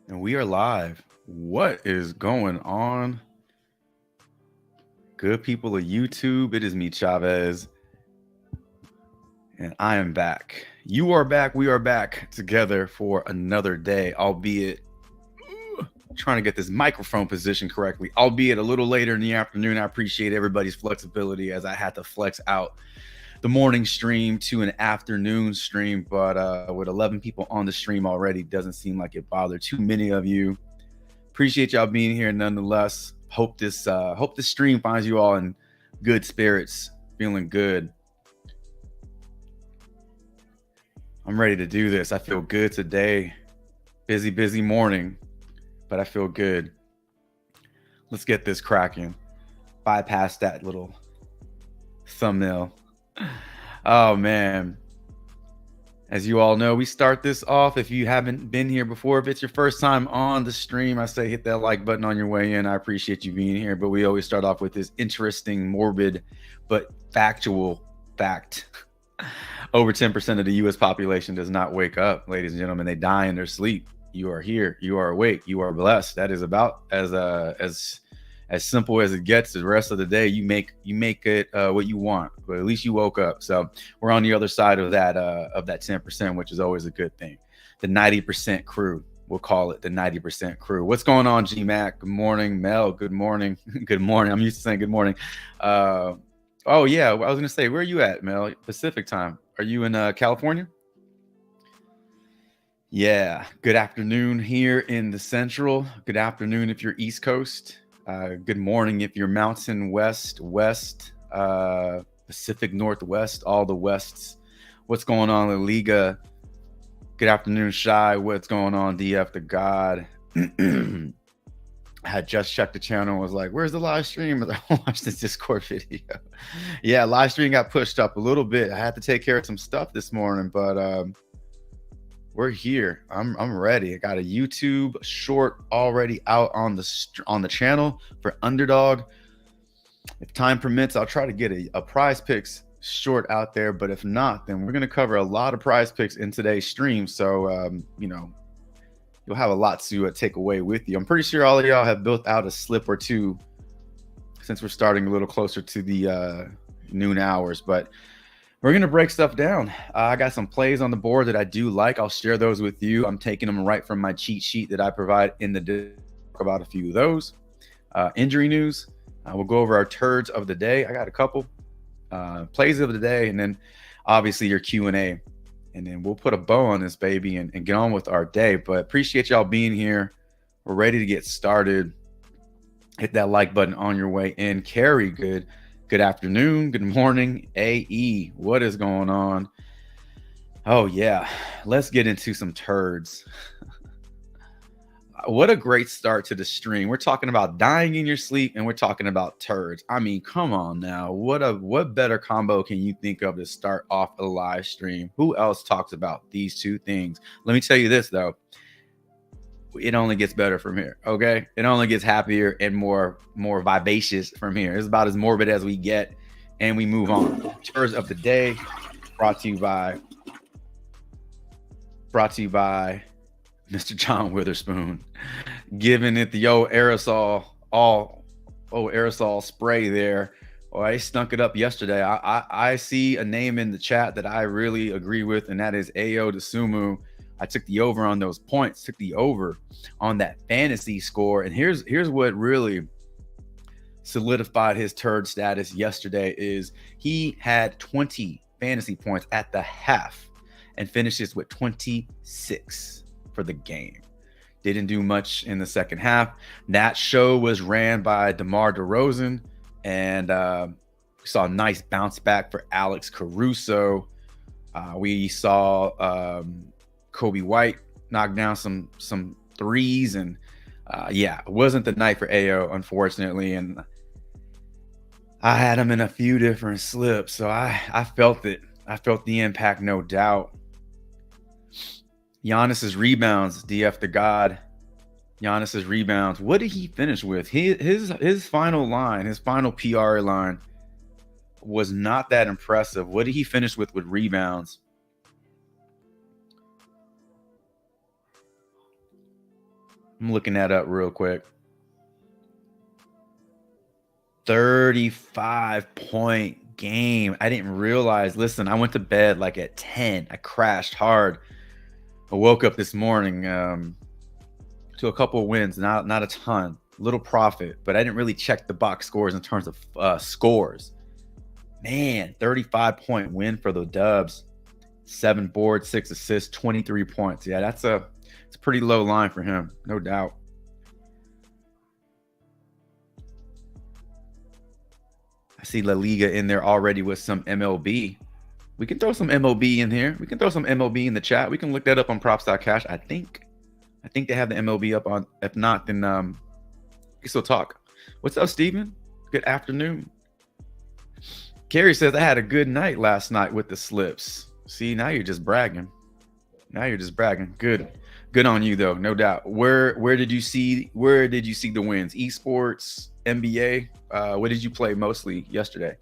And we are live. What is going on? Good people of YouTube, it is me, Chavez, and I am back. You are back. We are back together for another day, albeit trying to get this microphone position correctly, albeit a little later in the afternoon. I appreciate everybody's flexibility as I had to flex out the morning stream to an afternoon stream, but with 11 people on the stream already, doesn't seem like it bothered too many of you. Appreciate y'all being here nonetheless. Hope this stream finds you all in good spirits, feeling good. I'm ready to do this. I feel good today. Busy morning, but I feel good. Let's get this cracking. Bypass that little thumbnail. Oh man. As you all know, we start this off. If you haven't been here before, if it's your first time on the stream, I say hit that like button on your way in. I appreciate you being here. But we always start off with this interesting, morbid, but factual fact. Over 10% of the U.S. population does not wake up, ladies and gentlemen. They die in their sleep. You are here. You are awake. You are blessed. That is about as simple as it gets. The rest of the day, you make it what you want, but at least you woke up. So we're on the other side of that 10%, which is always a good thing. The 90% crew, we'll call it the 90% crew. What's going on, GMAC? Good morning, Mel. Good morning. Good morning. I'm used to saying good morning. Oh yeah, I was gonna say, where are you at, Mel? Pacific time. Are you in California? Yeah. Good afternoon here in the Central. Good afternoon if you're East Coast. Good morning if you're Mountain West, Pacific Northwest, all the Wests. What's going on, La Liga? Good afternoon, Shy. What's going on, DF the God? I had just checked the channel and was like, where's the live stream? I watched this Discord video. Yeah, live stream got pushed up a little bit. I had to take care of some stuff this morning, but we're here. I'm ready. I got a YouTube short already out on the channel for Underdog. If time permits, I'll try to get a PrizePicks short out there. But if not, then we're gonna cover a lot of PrizePicks in today's stream. So you'll have a lot to take away with you. I'm pretty sure all of y'all have built out a slip or two since we're starting a little closer to the noon hours, but we're going to break stuff down. I got some plays on the board that I do like. I'll share those with you. I'm taking them right from my cheat sheet that I provide in the talk about a few of those. Injury news. We'll go over our turds of the day. I got a couple plays of the day, and then obviously your Q&A. And then we'll put a bow on this baby and get on with our day. But appreciate y'all being here. We're ready to get started. Hit that like button on your way in. Carrie, good afternoon, good morning. AE, what is going on? Oh yeah, let's get into some turds. What a great start to the stream. We're talking about dying in your sleep, and we're talking about turds. I mean, come on now. What better combo can you think of to start off a live stream? Who else talks about these two things? Let me tell you this though. It only gets better from here, okay? It only gets happier and more vivacious from here. It's about as morbid as we get, and we move on. Turds of the day, brought to you by Mr. John Witherspoon, giving it the old aerosol spray there. Oh, I stunk it up yesterday. I see a name in the chat that I really agree with, and that is Ayo Dosunmu. I took the over on those points, took the over on that fantasy score. And here's what really solidified his turd status yesterday is he had 20 fantasy points at the half and finishes with 26 for the game. Didn't do much in the second half. That show was ran by DeMar DeRozan, and we saw a nice bounce back for Alex Caruso. We saw Kobe White knock down some threes, and it wasn't the night for Ayo, unfortunately. And I had him in a few different slips, so I felt it. I felt the impact, no doubt. Giannis's rebounds, DF the God. Giannis's rebounds. What did he finish with? His final line, his final PR line was not that impressive. What did he finish with rebounds? I'm looking that up real quick. 35-point game. I didn't realize. Listen, I went to bed like at 10. I crashed hard. I woke up this morning to a couple of wins, not a ton, little profit, but I didn't really check the box scores in terms of scores. Man, 35-point win for the Dubs. 7 boards, 6 assists, 23 points. Yeah, it's a pretty low line for him, no doubt. I see La Liga in there already with some MLB. We can throw some MLB in here. We can throw some MLB in the chat. We can look that up on props.cash. I think they have the MLB up on. If not, then we can still talk. What's up, Steven? Good afternoon. Carrie says, I had a good night last night with the slips. See, now you're just bragging. Good on you though, no doubt. Where did you see the wins? Esports, NBA. What did you play mostly yesterday?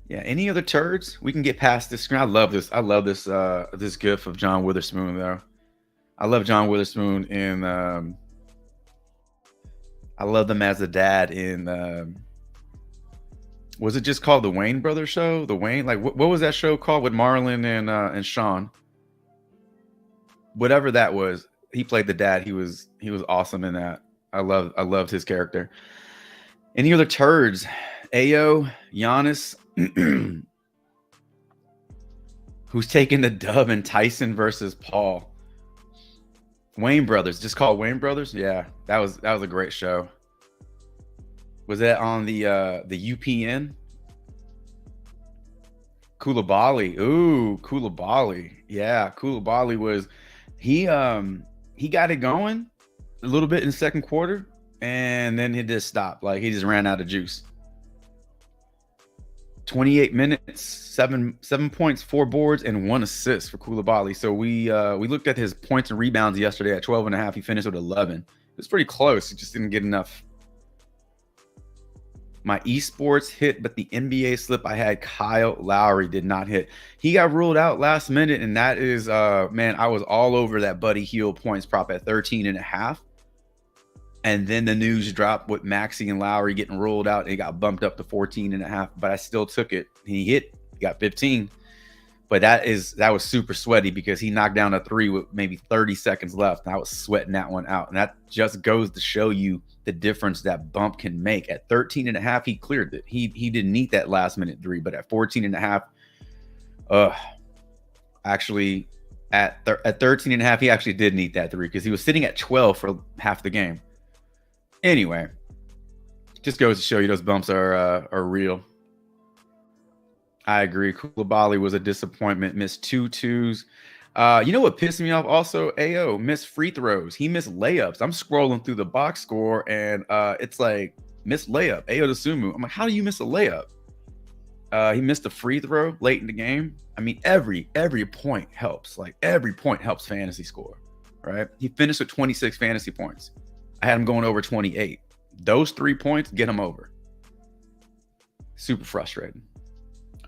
Yeah, any other turds? We can get past this screen. I love this this gif of John Witherspoon though. I love John Witherspoon in I love them as a dad in was it just called the Wayne Brothers Show? The Wayne, like what was that show called with Marlon and Sean? Whatever that was, he played the dad. He was awesome in that. I loved his character. Any other turds? Ayo, Giannis, who's taking the dub in Tyson versus Paul. Wayne Brothers, just called Wayne Brothers. Yeah, that was a great show. Was that on the UPN? Koulibaly. Ooh, Koulibaly. Yeah, Koulibaly was he got it going a little bit in the second quarter, and then he just stopped. Like he just ran out of juice. 28 minutes, 7 points, 4 boards, and 1 assist for Koulibaly. So we looked at his points and rebounds yesterday at 12.5. He finished with 11. It was pretty close. He just didn't get enough. My esports hit, but the NBA slip I had, Kyle Lowry, did not hit. He got ruled out last minute, and that is, man, I was all over that Buddy Hield points prop at 13.5. And then the news dropped with Maxey and Lowry getting ruled out. It got bumped up to 14.5, but I still took it. He got 15. But that was super sweaty because he knocked down a 3 with maybe 30 seconds left. And I was sweating that one out. And that just goes to show you the difference that bump can make. At 13.5, he cleared it. He didn't need that last minute 3, but at 14.5, actually at 13.5, he actually did need that 3 because he was sitting at 12 for half the game. Anyway, just goes to show you those bumps are real. I agree. Koulibaly was a disappointment. Missed 2 twos. You know what pissed me off also? AO missed free throws. He missed layups. I'm scrolling through the box score and it's like missed layup. AO Dosunmu. I'm like, how do you miss a layup? He missed a free throw late in the game. I mean, every point helps. Like every point helps fantasy score, right? He finished with 26 fantasy points. I had him going over 28. Those 3 points get him over. Super frustrating.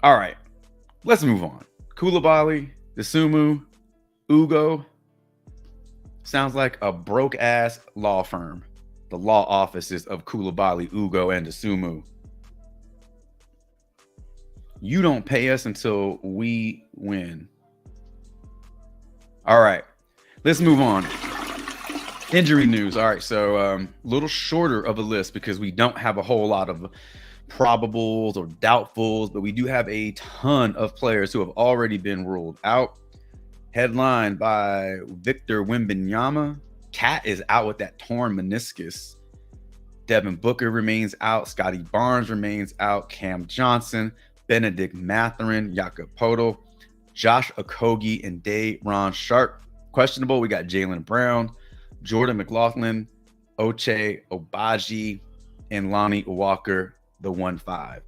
All right, let's move on. Koulibaly, Dosunmu, Ugo. Sounds like a broke-ass law firm. The law offices of Koulibaly, Ugo, and Dosunmu. You don't pay us until we win. All right, let's move on. Injury news. All right, so a little shorter of a list because we don't have a whole lot of probables or doubtfuls, but we do have a ton of players who have already been ruled out. Headlined by Victor Wembanyama. Cat is out with that torn meniscus. Devin Booker remains out. Scotty Barnes remains out. Cam Johnson, Benedict Mathurin, Jakob Poeltl, Josh Okogie, and Day'Ron Sharpe. Questionable. We got Jaylen Brown, Jordan McLaughlin, Ochai Agbaji, and Lonnie Walker, the 1-5.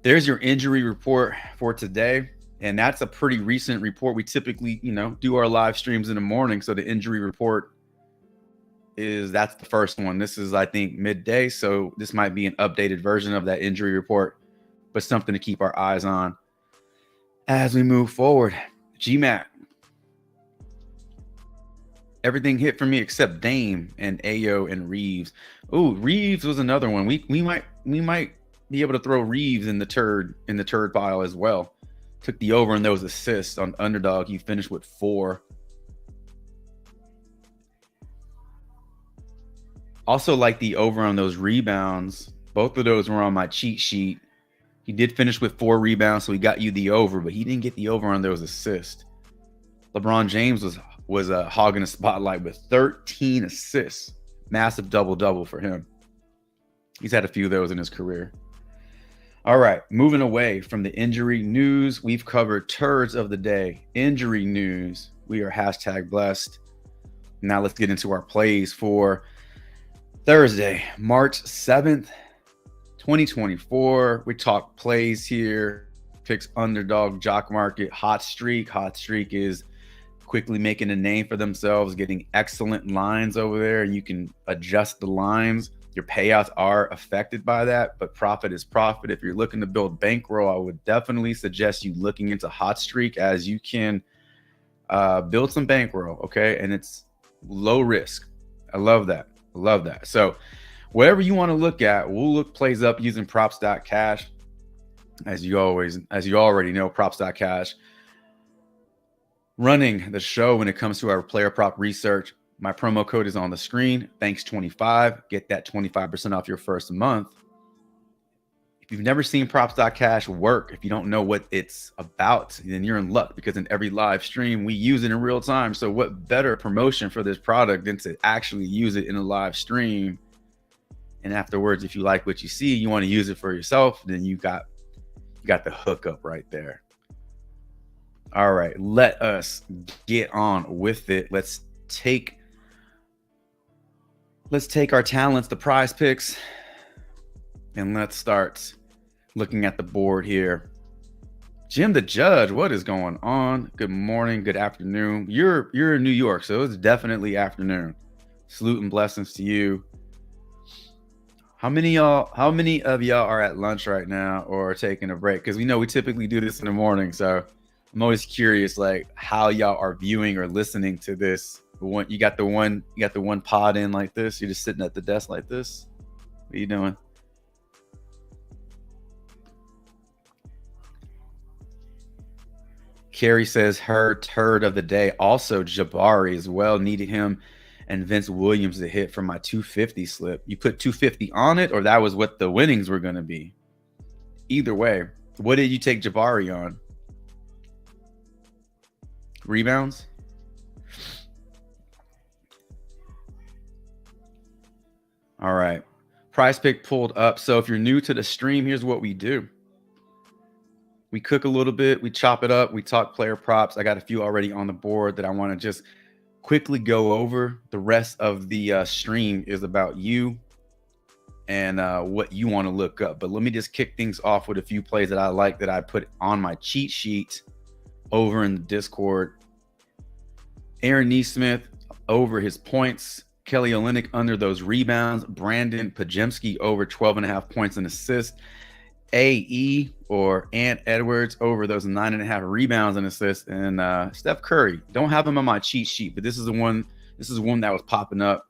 There's your injury report for today. And that's a pretty recent report. We typically, do our live streams in the morning. So the injury report that's the first one. This is, I think, midday. So this might be an updated version of that injury report. but something to keep our eyes on as we move forward. GMAT. Everything hit for me except Dame and Ayo and Reeves. Ooh, Reeves was another one. We might be able to throw Reeves in the turd pile as well. Took the over on those assists on underdog. He finished with 4. Also like the over on those rebounds. Both of those were on my cheat sheet. He did finish with 4 rebounds, so he got you the over, but he didn't get the over on those assists. LeBron James was hogging the spotlight with 13 assists. Massive double-double for him. He's had a few of those in his career. All right, moving away from the injury news, we've covered turds of the day. Injury news, we are #blessed. Now let's get into our plays for Thursday, March 7th, 2024. We talk plays here. Picks underdog, jock market, hot streak. Hot streak is quickly making a name for themselves, getting excellent lines over there, and you can adjust the lines. Your payouts are affected by that, but profit is profit. If you're looking to build bankroll, I would definitely suggest you looking into hot streak, as you can build some bankroll, okay? And it's low risk. I love that. I love that. So whatever you want to look at, we'll look plays up using props.cash. As you already know, props.cash running the show when it comes to our player prop research. My promo code is on the screen. Thanks25. Get that 25% off your first month. If you've never seen props.cash work, if you don't know what it's about, then you're in luck, because in every live stream, we use it in real time. So what better promotion for this product than to actually use it in a live stream? And afterwards, if you like what you see, you want to use it for yourself, then you got the hookup right there. All right, let us get on with it. Let's take our talents to PrizePicks, and let's start looking at the board here. Jim the Judge, what is going on? Good morning, good afternoon. You're in New York, so it's definitely afternoon. Salute and blessings to you. How many of y'all are at lunch right now or taking a break? Because we know we typically do this in the morning, so I'm always curious, like, how y'all are viewing or listening to this. You got the one pod in like this. You're just sitting at the desk like this. What are you doing? Carrie says her turd of the day. Also, Jabari as well. Needed him and Vince Williams to hit for my 250 slip. You put 250 on it, or that was what the winnings were going to be? Either way, what did you take Jabari on? Rebounds? All right. PrizePick pulled up. So if you're new to the stream, here's what we do. We cook a little bit. We chop it up. We talk player props. I got a few already on the board that I want to just quickly go over. The rest of the stream is about you and what you want to look up. But let me just kick things off with a few plays that I like that I put on my cheat sheet over in the Discord. Aaron Nesmith over his points. Kelly Olynyk under those rebounds. Brandon Pajemski over 12.5 points and assists. AE or Ant Edwards over those 9.5 rebounds and assists. And Steph Curry. Don't have him on my cheat sheet, but this is the one. This is one that was popping up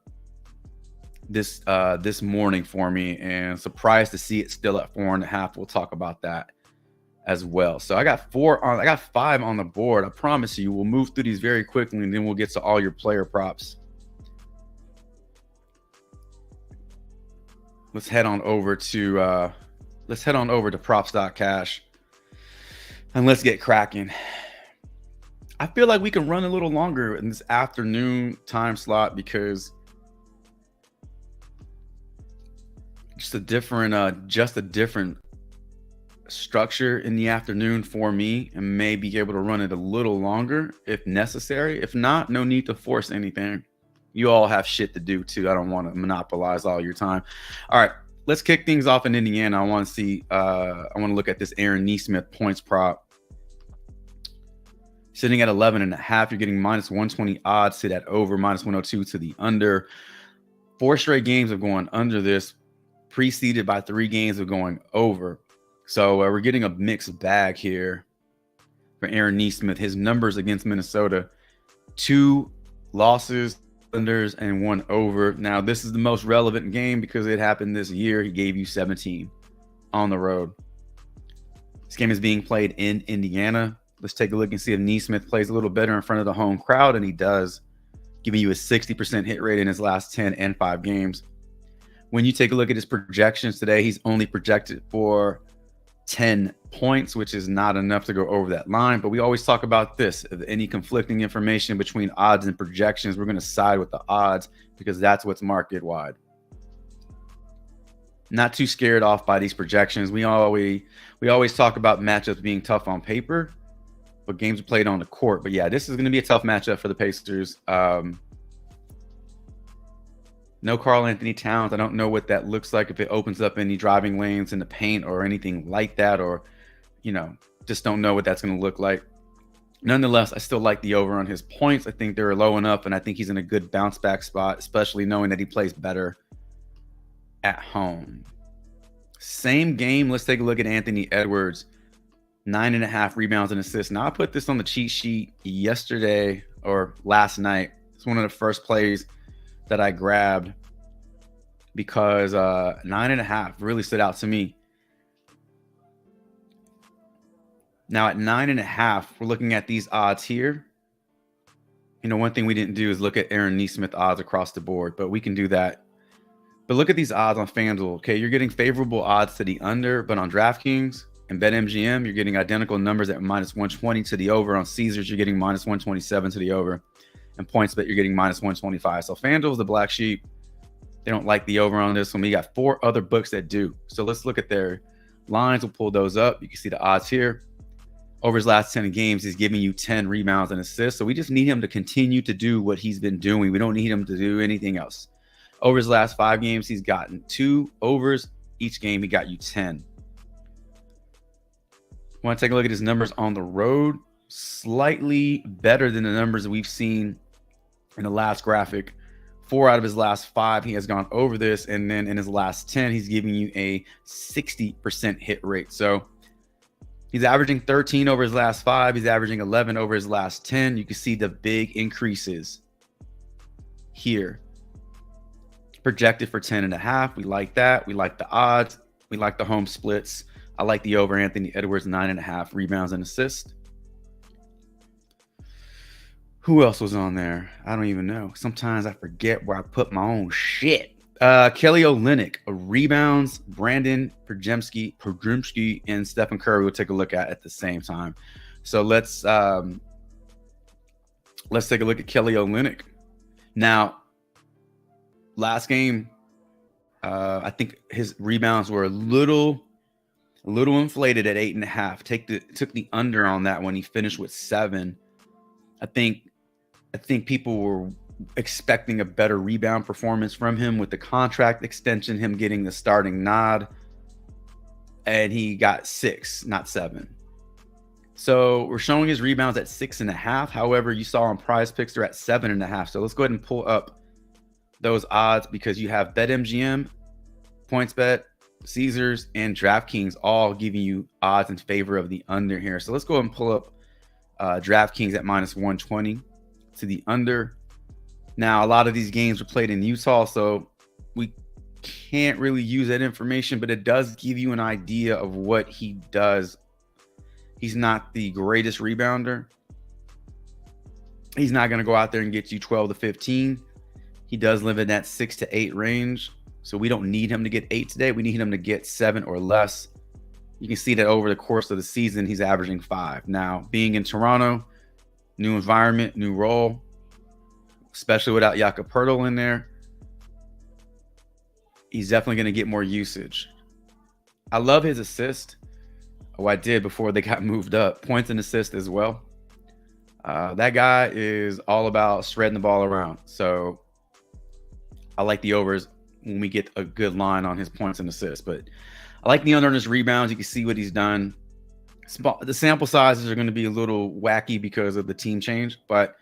this morning for me, and surprised to see it still at 4.5. We'll talk about that as well. So I got 5 on the board. I promise you, we'll move through these very quickly, and then we'll get to all your player props. Let's head on over to props.cash and let's get cracking. I feel like we can run a little longer in this afternoon time slot because just a different structure in the afternoon for me, and may be able to run it a little longer if necessary. If not, no need to force anything. You all have shit to do too. I don't want to monopolize all your time. All right, let's kick things off in Indiana. I want to look at this Aaron Nesmith points prop. Sitting at 11.5, you're getting -120 odds. Sit at over, -102 to the under. 4 straight games of going under this, preceded by 3 games of going over. So we're getting a mixed bag here for Aaron Nesmith. His numbers against Minnesota: 2 losses, unders, and 1 over. Now, this is the most relevant game because it happened this year. He gave you 17 on the road. This game is being played in Indiana. Let's take a look and see if Nesmith plays a little better in front of the home crowd, and he does, giving you a 60% hit rate in his last 10 and 5 games. When you take a look at his projections today, he's only projected for 10 points, which is not enough to go over that line. But we always talk about this: if any conflicting information between odds and projections, we're going to side with the odds because that's what's market wide. Not too scared off by these projections. We always talk about matchups being tough on paper, but games are played on the court. But yeah, this is going to be a tough matchup for the Pacers. No Karl Anthony Towns. I don't know what that looks like, if it opens up any driving lanes in the paint or anything like that, or, just don't know what that's going to look like. Nonetheless, I still like the over on his points. I think they're low enough, and I think he's in a good bounce back spot, especially knowing that he plays better at home. Same game. Let's take a look at Anthony Edwards. 9.5 rebounds and assists. Now, I put this on the cheat sheet yesterday or last night. It's one of the first plays that I grabbed because 9.5 really stood out to me. Now at 9.5, we're looking at these odds here. One thing we didn't do is look at Aaron Nesmith odds across the board, but we can do that. But look at these odds on FanDuel. Okay, you're getting favorable odds to the under, but on DraftKings and BetMGM, you're getting identical numbers at -120 to the over. On Caesars, you're getting -127 to the over. And PointsBet, you're getting -125. So FanDuel's the black sheep. They don't like the over on this one. We got 4 other books that do. So let's look at their lines. We'll pull those up. You can see the odds here. Over his last 10 games, he's giving you 10 rebounds and assists. So we just need him to continue to do what he's been doing. We don't need him to do anything else. Over his last 5 games, he's gotten 2 overs. Each game, he got you 10. Want to take a look at his numbers on the road? Slightly better than the numbers that we've seen in the last graphic. 4 out of his last 5, he has gone over this. And then in his last 10, he's giving you a 60% hit rate. So he's averaging 13 over his last 5. He's averaging 11 over his last 10. You can see the big increases here. Projected for 10.5. We like that. We like the odds. We like the home splits. I like the over Anthony Edwards, 9.5 rebounds and assists. Who else was on there? I don't even know. Sometimes I forget where I put my own shit. Kelly Olynyk, rebounds. Brandon Podziemski, and Stephen Curry we'll take a look at the same time. So let's take a look at Kelly Olynyk. Now, last game, I think his rebounds were a little inflated at 8.5. Took the under on that one. He finished with 7. I think people were expecting a better rebound performance from him with the contract extension, him getting the starting nod, and he got 6, not 7. So we're showing his rebounds at 6.5. However, you saw on PrizePicks they're at 7.5. So let's go ahead and pull up those odds because you have BetMGM, PointsBet, Caesars, and DraftKings all giving you odds in favor of the under here. So let's go ahead and pull up DraftKings at -120 to the under. Now, a lot of these games were played in Utah, so we can't really use that information, but it does give you an idea of what he does. He's not the greatest rebounder. He's not going to go out there and get you 12 to 15. He does live in that 6 to 8 range, so we don't need him to get 8 today. We need him to get 7 or less. You can see that over the course of the season, he's averaging 5. Now, being in Toronto, new environment, new role, especially without Jakob Poeltl in there, he's definitely going to get more usage. I love his assist. Oh, I did before they got moved up. Points and assist as well. That guy is all about spreading the ball around. So I like the overs when we get a good line on his points and assists. But I like the under on his rebounds. You can see what he's done. The sample sizes are going to be a little wacky because of the team change. But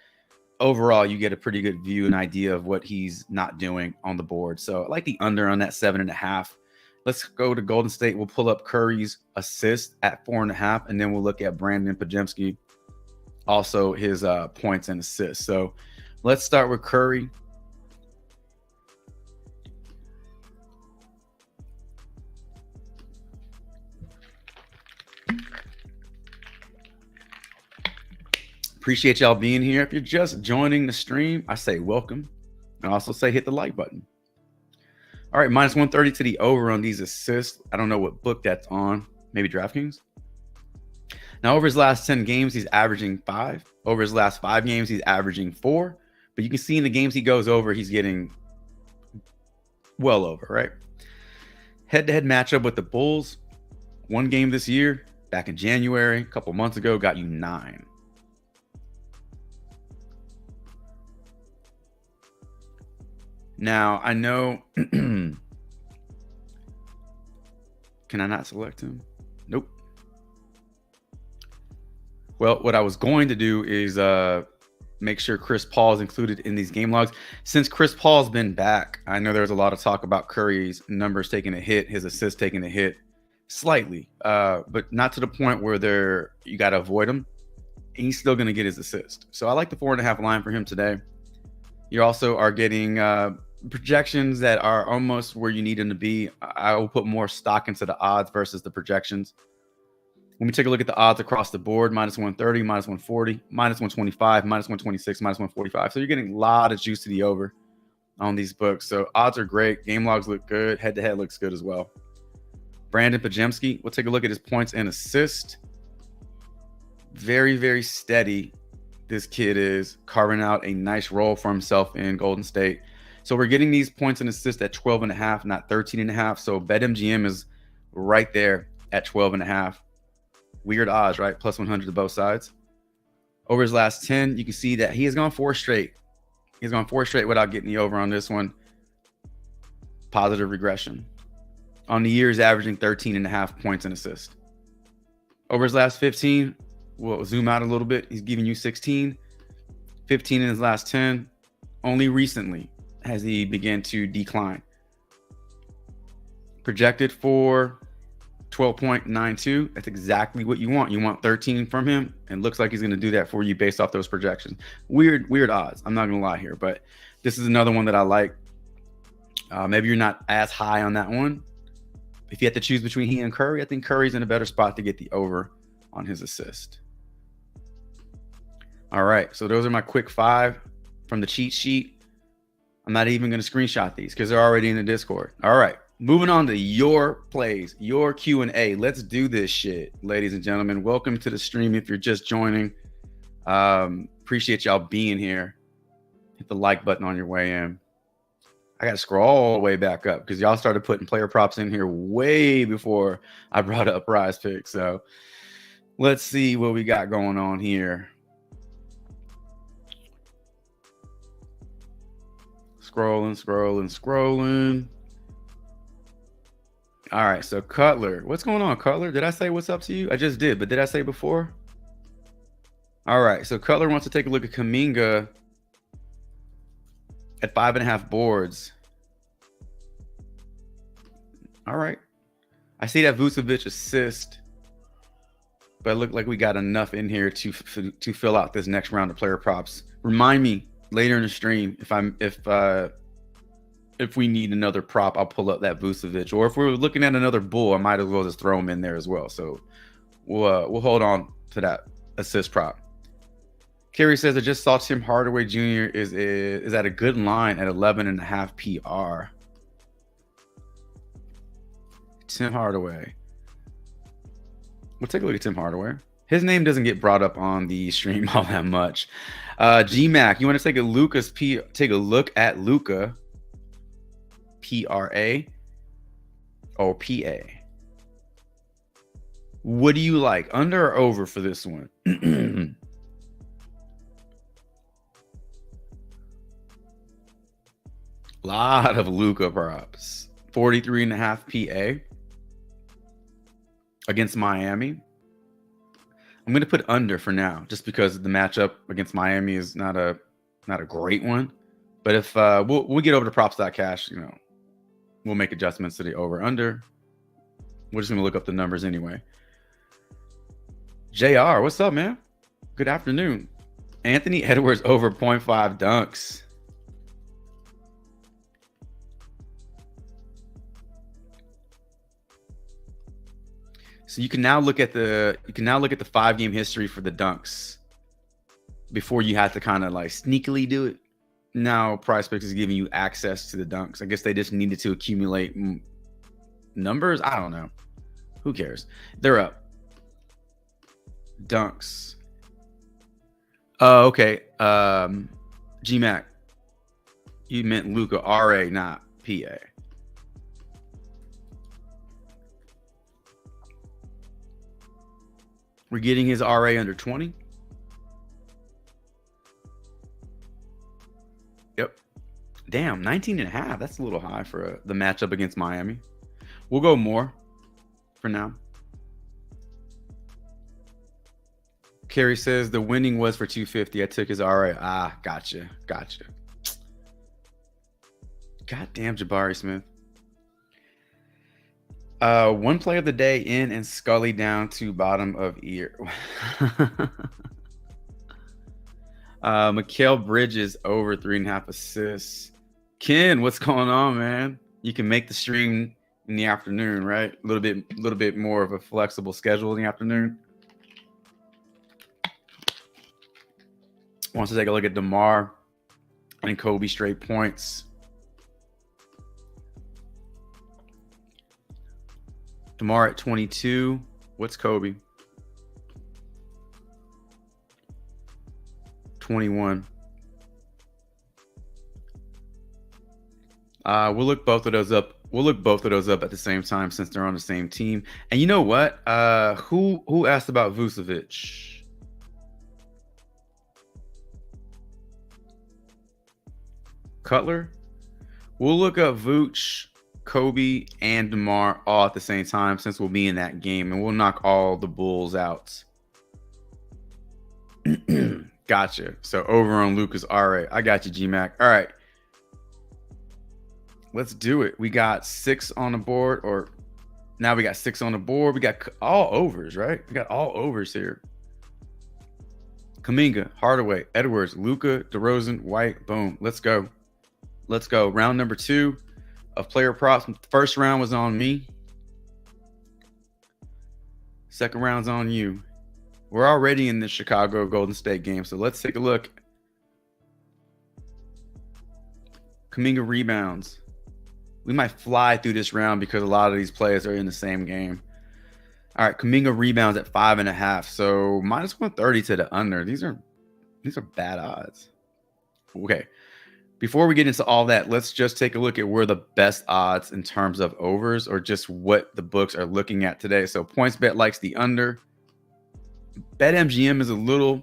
overall, you get a pretty good view and idea of what he's not doing on the board. So I like the under on that 7.5. Let's go to Golden State. We'll pull up Curry's assist at 4.5, and then we'll look at Brandon Pajemski, also his points and assists. So let's start with Curry. Appreciate y'all being here. If you're just joining the stream, I say welcome. And also say hit the like button. All right, minus 130 to the over on these assists. I don't know what book that's on. Maybe DraftKings. Now, over his last 10 games, he's averaging 5. Over his last 5 games, he's averaging 4. But you can see in the games he goes over, he's getting well over, right? Head-to-head matchup with the Bulls. One game this year, back in January, a couple months ago, got you 9. Now, I know, can I not select him? Nope. Well, what I was going to do is make sure Chris Paul is included in these game logs. Since Chris Paul's been back, I know there's a lot of talk about Curry's numbers taking a hit, his assists taking a hit slightly, but not to the point where you got to avoid him. And he's still going to get his assist. So I like the 4.5 line for him today. You also are getting projections that are almost where you need them to be. I will put more stock into the odds versus the projections. When we take a look at the odds across the board, minus 130, minus 140, minus 125, minus 126, minus 145. So you're getting a lot of juice to the over on these books. So odds are great. Game logs look good. Head-to-head looks good as well. Brandon Pajemski, we'll take a look at his points and assist. Very, very steady. This kid is carving out a nice role for himself in Golden State. So we're getting these points and assists at 12.5, not 13.5. So BetMGM is right there at 12.5. Weird odds, right? Plus 100 to both sides. Over his last 10, you can see that he has gone 4 straight. He's gone 4 straight without getting the over on this one. Positive regression. On the year, he's averaging 13.5 points and assists. Over his last 15, we'll zoom out a little bit. He's giving you 16, 15 in his last 10. Only recently has he begun to decline. Projected for 12.92. That's exactly what you want. You want 13 from him, and looks like he's going to do that for you based off those projections. Weird odds. I'm not going to lie here, but this is another one that I like. Maybe you're not as high on that one. If you had to choose between he and Curry, I think Curry's in a better spot to get the over on his assist. All right, so those are my quick 5 from the cheat sheet. I'm not even going to screenshot these because they're already in the Discord. All right, moving on to your plays, your Q&A. Let's do this shit, ladies and gentlemen. Welcome to the stream if you're just joining. Appreciate y'all being here. Hit the like button on your way in. I got to scroll all the way back up because y'all started putting player props in here way before I brought up PrizePicks. So let's see what we got going on here. Scrolling. All right, so Cutler. What's going on, Cutler? Did I say what's up to you? I just did, but did I say before? All right, so Cutler wants to take a look at Kuminga at 5.5 boards. All right. I see that Vucevic assist, but it looked like we got enough in here to fill out this next round of player props. Remind me later in the stream if we need another prop, I'll pull up that Vucevic. Or if we're looking at another Bull, I might as well just throw him in there as well. So we'll hold on to that assist prop. Kerry says, I just saw Tim Hardaway Jr. is at a good line at 11.5 PR. Tim Hardaway. We'll take a look at Tim Hardaway. His name doesn't get brought up on the stream all that much. GMAC, you want to take a look at Luka, PRA or PA? What do you like, under or over for this one? Lot of Luka props. 43.5 PA against Miami. I'm going to put under for now, just because the matchup against Miami is not a great one. But if we'll get over to props.cash, We'll make adjustments to the over under. We're just gonna look up the numbers anyway. JR, what's up, man? Good afternoon. Anthony Edwards over 0.5 dunks. So you can now look at the 5-game history for the dunks before you have to kind of like sneakily do it. Now PrizePicks is giving you access to the dunks. I guess they just needed to accumulate numbers. I don't know. Who cares? They're up. Dunks. Oh, okay. GMAC. You meant Luca, RA, not PA. We're getting his RA under 20. Yep. Damn, 19.5. That's a little high for the matchup against Miami. We'll go more for now. Kerry says the winning was for 250. I took his RA. Ah, gotcha. Goddamn Jabari Smith. One play of the day in and Scully down to bottom of ear. Mikal Bridges over 3.5 assists. Ken, what's going on, man? You can make the stream in the afternoon, right? A little bit more of a flexible schedule in the afternoon. Wants to take a look at DeMar and Kobe straight points. DeMar at 22. What's Kobe? 21. We'll look both of those up. We'll look both of those up at the same time since they're on the same team. And you know what? Who asked about Vucevic? Cutler? We'll look up Vooch, Kobe, and DeMar all at the same time since we'll be in that game, and we'll knock all the Bulls out. Gotcha. So over on Lucas. All right. I got you, GMAC. All right. Let's do it. We got 6 on the board, or now we got 6 on the board. We got all overs, right? We got all overs here. Kuminga, Hardaway, Edwards, Luka, DeRozan, White. Boom. Let's go. Let's go. Round number 2 of player props. First round was on me. Second round's on you. We're already in the Chicago Golden State game, so let's take a look. Kuminga rebounds. We might fly through this round because a lot of these players are in the same game. All right, Kuminga rebounds at 5.5, so minus 130 to the under. These are bad odds. Okay. Before we get into all that, let's just take a look at where the best odds in terms of overs or just what the books are looking at today. So PointsBet likes the under. BetMGM is a little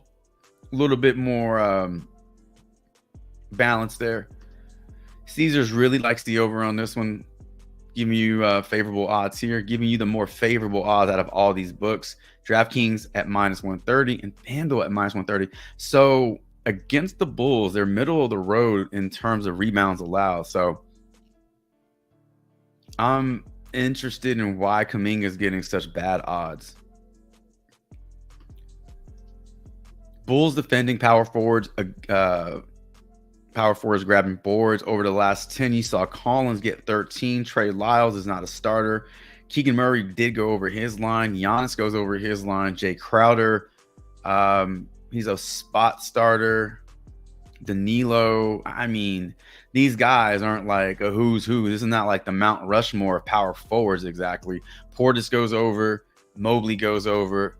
bit more balanced there. Caesars really likes the over on this one, giving you favorable odds here, giving you the more favorable odds out of all these books. DraftKings at minus 130 and FanDuel at minus 130. So against the Bulls, they're middle of the road in terms of rebounds allowed. So I'm interested in why Kuminga is getting such bad odds. Bulls defending power forwards grabbing boards over the last 10. You saw Collins get 13. Trey Lyles is not a starter. Keegan Murray did go over his line. Giannis goes over his line. Jay Crowder, he's a spot starter. Danilo, I mean, these guys aren't like a who's who. This is not like the Mount Rushmore of power forwards exactly. Portis goes over. Mobley goes over.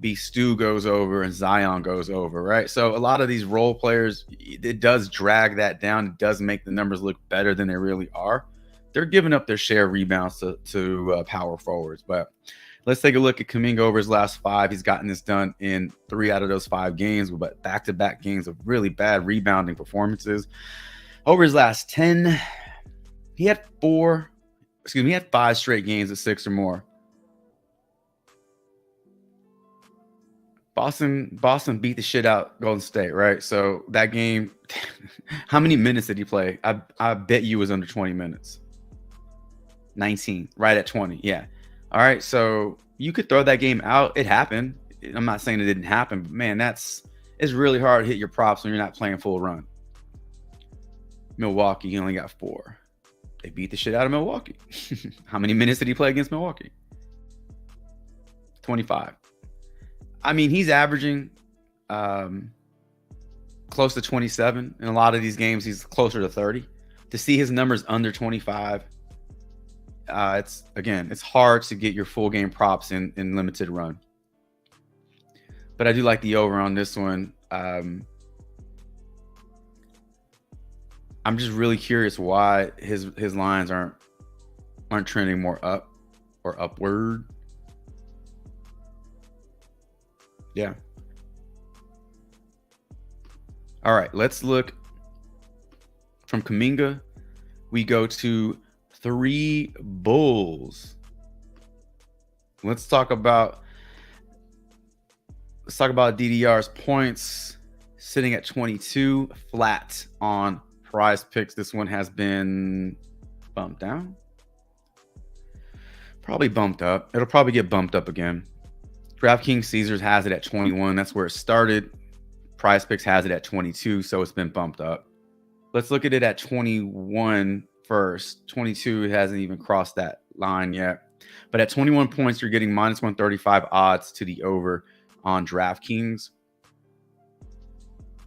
B. Stu goes over, and Zion goes over, right? So a lot of these role players, it does drag that down. It does make the numbers look better than they really are. They're giving up their share of rebounds to power forwards. But let's take a look at Kuminga over his last 5. He's gotten this done in 3 out of those 5 games, but back-to-back games of really bad rebounding performances. Over his last 10, he had 5 straight games of 6 or more. Boston beat the shit out Golden State, right? So that game, how many minutes did he play? I bet you it was under 20 minutes. 19, right at 20. Yeah. All right. So you could throw that game out. It happened. I'm not saying it didn't happen, but man, it's really hard to hit your props when you're not playing full run. Milwaukee, he only got 4. They beat the shit out of Milwaukee. How many minutes did he play against Milwaukee? 25. I mean, he's averaging close to 27. In a lot of these games, he's closer to 30. To see his numbers under 25, it's hard to get your full game props in limited run. But I do like the over on this one. I'm just really curious why his lines aren't trending more up or upward. Yeah. All right, let's look from Kuminga. We go to 3 Bulls. Let's talk about DDR's points, sitting at 22 flat on PrizePicks. This one has been bumped down. Probably bumped up. It'll probably get bumped up again. DraftKings Caesars has it at 21. That's where it started. PrizePicks has it at 22, so it's been bumped up. Let's look at it at 21 first. 22 hasn't even crossed that line yet. But at 21 points, you're getting minus 135 odds to the over on DraftKings.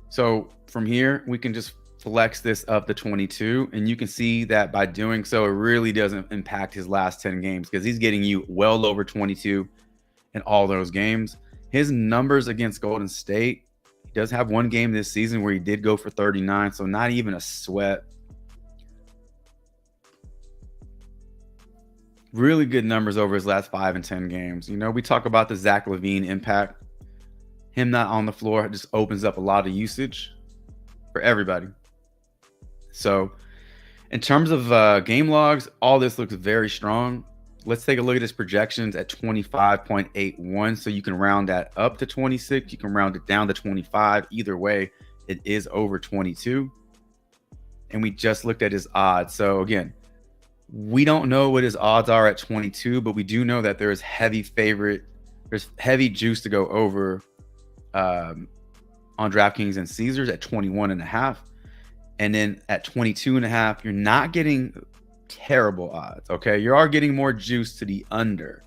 So from here, we can just flex this up to 22, and you can see that by doing so, it really doesn't impact his last 10 games because he's getting you well over 22 in all those games. His numbers against Golden State, he does have one game this season where he did go for 39, so not even a sweat. Really good numbers over his last 5 and 10 games. You know, we talk about the Zach LaVine impact. Him not on the floor just opens up a lot of usage for everybody. So in terms of game logs, all this looks very strong. Let's take a look at his projections at 25.81. So you can round that up to 26. You can round it down to 25. Either way, it is over 22. And we just looked at his odds. So again, we don't know what his odds are at 22, but we do know that there's heavy juice to go over on DraftKings and Caesars at 21.5. And then at 22.5, you're not getting terrible odds. Okay. You are getting more juice to the under.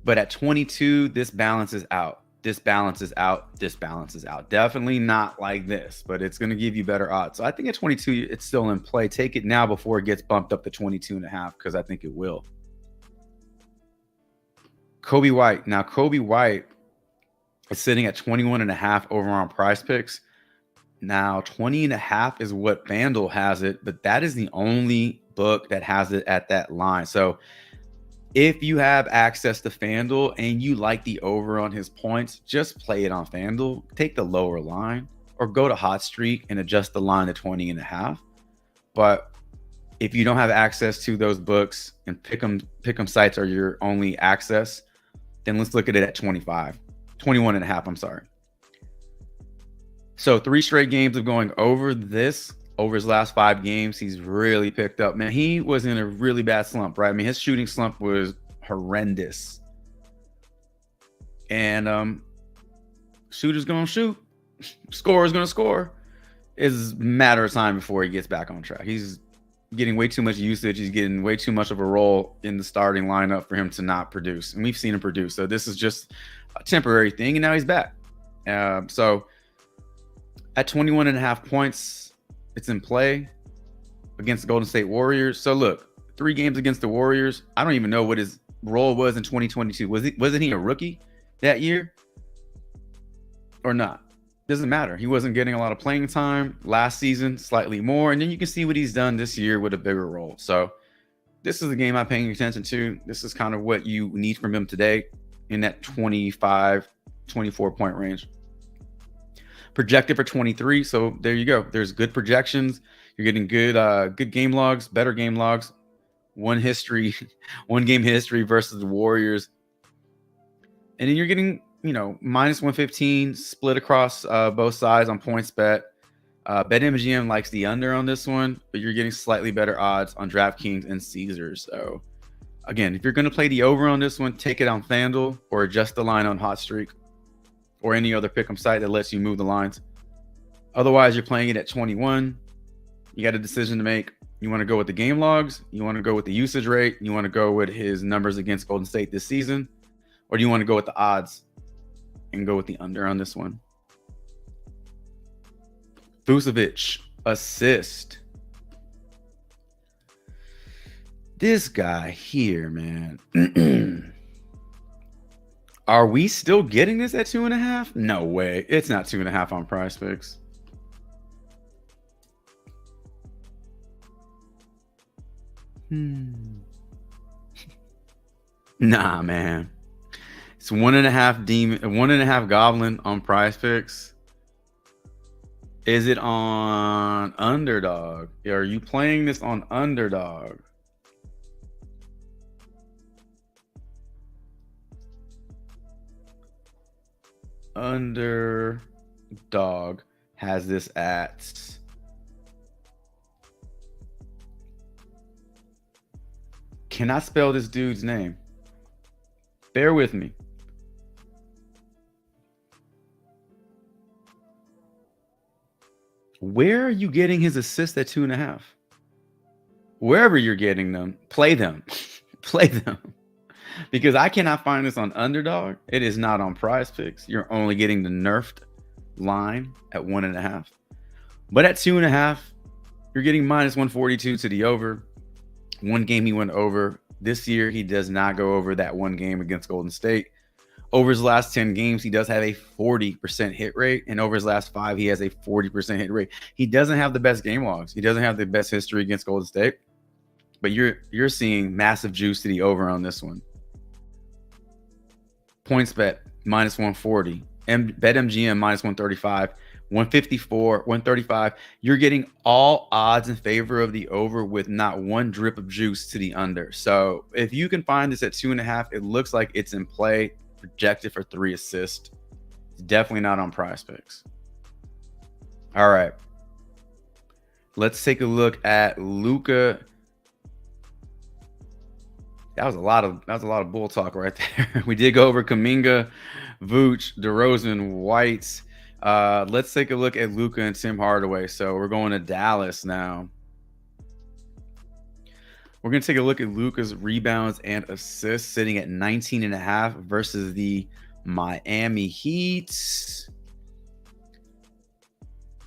But at 22, this balances out. This balances out. This balances out. Definitely not like this, but it's going to give you better odds. So I think at 22, it's still in play. Take it now before it gets bumped up to 22.5, because I think it will. Kobe White. Now, Kobe White is sitting at 21.5 over on PrizePicks. Now, 20.5 is what FanDuel has it, but that is the only book that has it at that line. So if you have access to FanDuel and you like the over on his points, just play it on FanDuel. Take the lower line or go to Hot Streak and adjust the line to 20.5. But if you don't have access to those books and Pick'em sites are your only access, then let's look at it at 21.5. I'm sorry. So 3 straight games of going over his last 5 games. He's really picked up, man. He was in a really bad slump, right? I mean, his shooting slump was horrendous. And shooter's going to shoot. Scorer's going to score. It's a matter of time before he gets back on track. He's getting way too much usage. He's getting way too much of a role in the starting lineup for him to not produce. And we've seen him produce. So this is just a temporary thing, and now he's back. So at 21.5 points, it's in play against the Golden State Warriors. So look, 3 games against the Warriors. I don't even know what his role was in 2022. Wasn't he a rookie that year or not? Doesn't matter. He wasn't getting a lot of playing time last season, slightly more. And then you can see what he's done this year with a bigger role. So this is the game I'm paying attention to. This is kind of what you need from him today in that 25, 24 point range. Projected for 23. So there you go. There's good projections. You're getting good game logs, better game logs. One game history versus the Warriors. And then you're getting, minus 115 split across both sides on PointsBet. BetMGM likes the under on this one, but you're getting slightly better odds on DraftKings and Caesars. So again, if you're going to play the over on this one, take it on FanDuel or adjust the line on Hot Streak or any other pick'em site that lets you move the lines. Otherwise, you're playing it at 21. You got a decision to make. You want to go with the game logs? You want to go with the usage rate? You want to go with his numbers against Golden State this season? Or do you want to go with the odds and go with the under on this one? Vucevic, assist. This guy here, man. Are we still getting this at 2.5? No way. It's not 2.5 on PrizePicks. Nah, man. It's 1.5 demon, 1.5 goblin on PrizePicks. Is it on underdog? Are you playing this on underdog? Underdog has this at cannot spell this dude's name. Bear with me. Where are you getting his assists at 2.5? Wherever you're getting them, play them. Play them. Because I cannot find this on underdog. It is not on PrizePicks. You're only getting the nerfed line at 1.5. But at 2.5, you're getting minus 142 to the over. One game he went over. This year, he does not go over that one game against Golden State. Over his last 10 games, he does have a 40% hit rate. And over his last 5, he has a 40% hit rate. He doesn't have the best game logs. He doesn't have the best history against Golden State. But you're seeing massive juice to the over on this one. Points bet minus 140. BetMGM minus 135. 154, 135. You're getting all odds in favor of the over with not one drip of juice to the under. So if you can find this at 2.5, it looks like it's in play, projected for 3 assists. It's definitely not on PrizePicks. All right. Let's take a look at Luka. That was a lot of bull talk right there. We did go over Kuminga, Vooch, DeRozan, White. Let's take a look at Luka and Tim Hardaway. So we're going to Dallas now. We're going to take a look at Luka's rebounds and assists sitting at 19.5 versus the Miami Heat.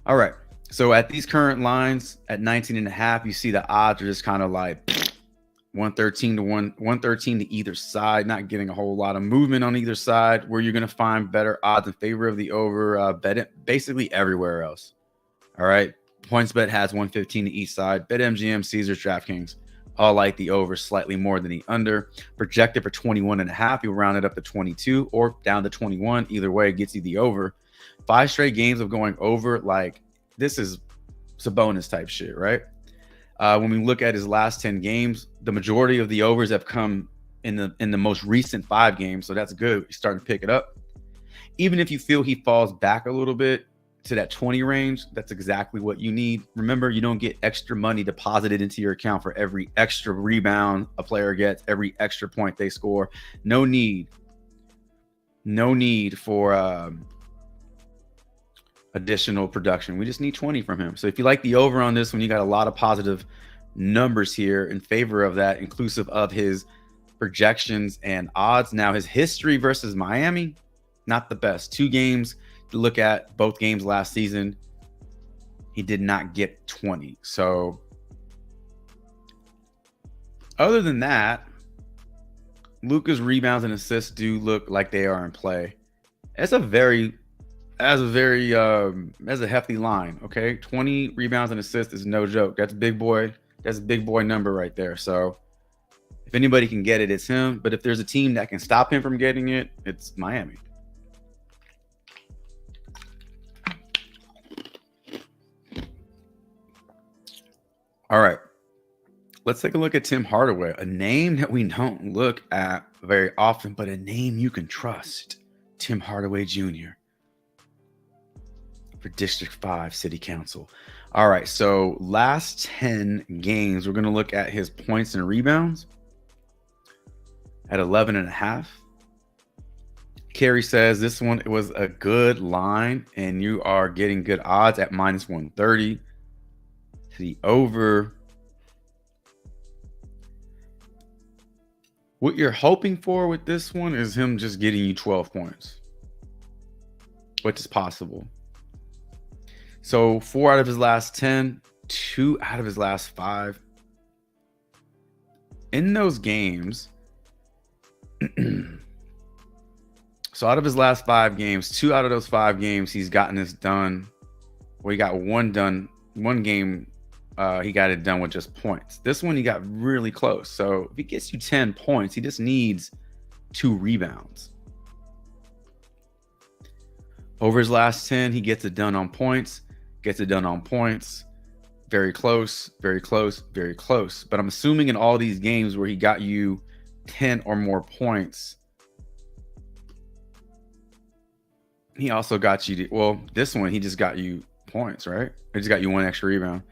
All right. So at these current lines at 19.5, you see the odds are just kind of like 113 to either side, not getting a whole lot of movement on either side. Where you're going to find better odds in favor of the over, bet it basically everywhere else. All right. PointsBet has 115 to each side. BetMGM, Caesars, DraftKings all like the over slightly more than the under. Projected for 21.5. You'll round it up to 22 or down to 21. Either way, it gets you the over. 5 straight games of going over. Like, this is Sabonis type shit, right? When we look at his last 10 games, the majority of the overs have come in the most recent 5 games. So that's good. You're starting to pick it up. Even if you feel he falls back a little bit to that 20 range, that's exactly what you need. Remember, you don't get extra money deposited into your account for every extra rebound a player gets, every extra point they score. No need for additional production. We just need 20 from him. So if you like the over on this one, you got a lot of positive numbers here in favor of that, inclusive of his projections and odds. Now, his history versus Miami, not the best. 2 games to look at, both games last season, he did not get 20. So other than that, Luka's rebounds and assists do look like they are in play. That's a hefty line. Okay, 20 rebounds and assists is no joke. That's big boy. That's a big boy number right there. So if anybody can get it, it's him. But if there's a team that can stop him from getting it, it's Miami. All right, let's take a look at Tim Hardaway, a name that we don't look at very often, but a name you can trust. Tim Hardaway Jr. for District 5 City Council. All right, so last 10 games, we're going to look at his points and rebounds at 11.5. Carrie says this one was a good line, and you are getting good odds at -130 to the over. What you're hoping for with this one is him just getting you 12 points, which is possible. So 4 out of his last 10, 2 out of his last 5. In those games, so out of his last 5 games, 2 out of those 5 games, he's gotten this done. Well, he got one done. One game, he got it done with just points. This one, he got really close. So if he gets you 10 points, he just needs 2 rebounds. Over his last 10, he gets it done on points. Gets it done on points. Very close, very close, very close. But I'm assuming in all these games where he got you 10 or more points, he also got you, well, this one, he just got you points, right? He just got you 1 extra rebound.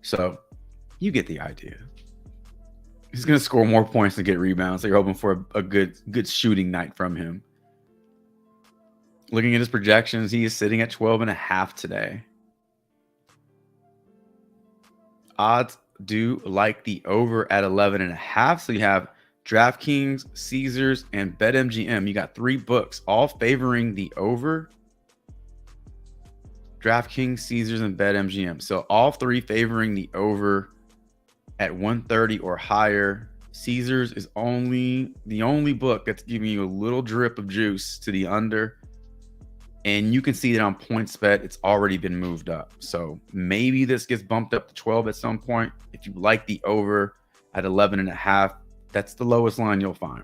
So you get the idea. He's going to score more points to get rebounds. So you're hoping for a good shooting night from him. Looking at his projections, he is sitting at 12.5 today. Odds do like the over at 11.5. So you have DraftKings, Caesars, and BetMGM. You got 3 books, all favoring the over. DraftKings, Caesars, and BetMGM. So all 3 favoring the over at 130 or higher. Caesars is the only book that's giving you a little drip of juice to the under. And you can see that on PointsBet, it's already been moved up. So maybe this gets bumped up to 12 at some point. If you like the over at 11.5, that's the lowest line you'll find.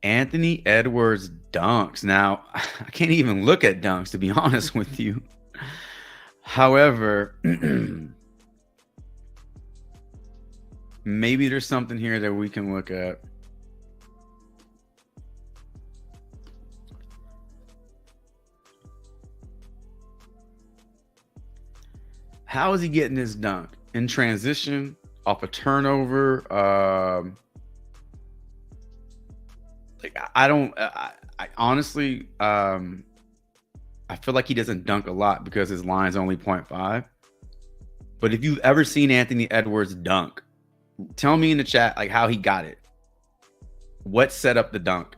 Anthony Edwards dunks. Now, I can't even look at dunks, to be honest with you. However, maybe there's something here that we can look at. How is he getting this dunk? In transition, off a turnover? I honestly, I feel like he doesn't dunk a lot because his line's only 0.5. But if you've ever seen Anthony Edwards dunk, tell me in the chat like how he got it. What set up the dunk?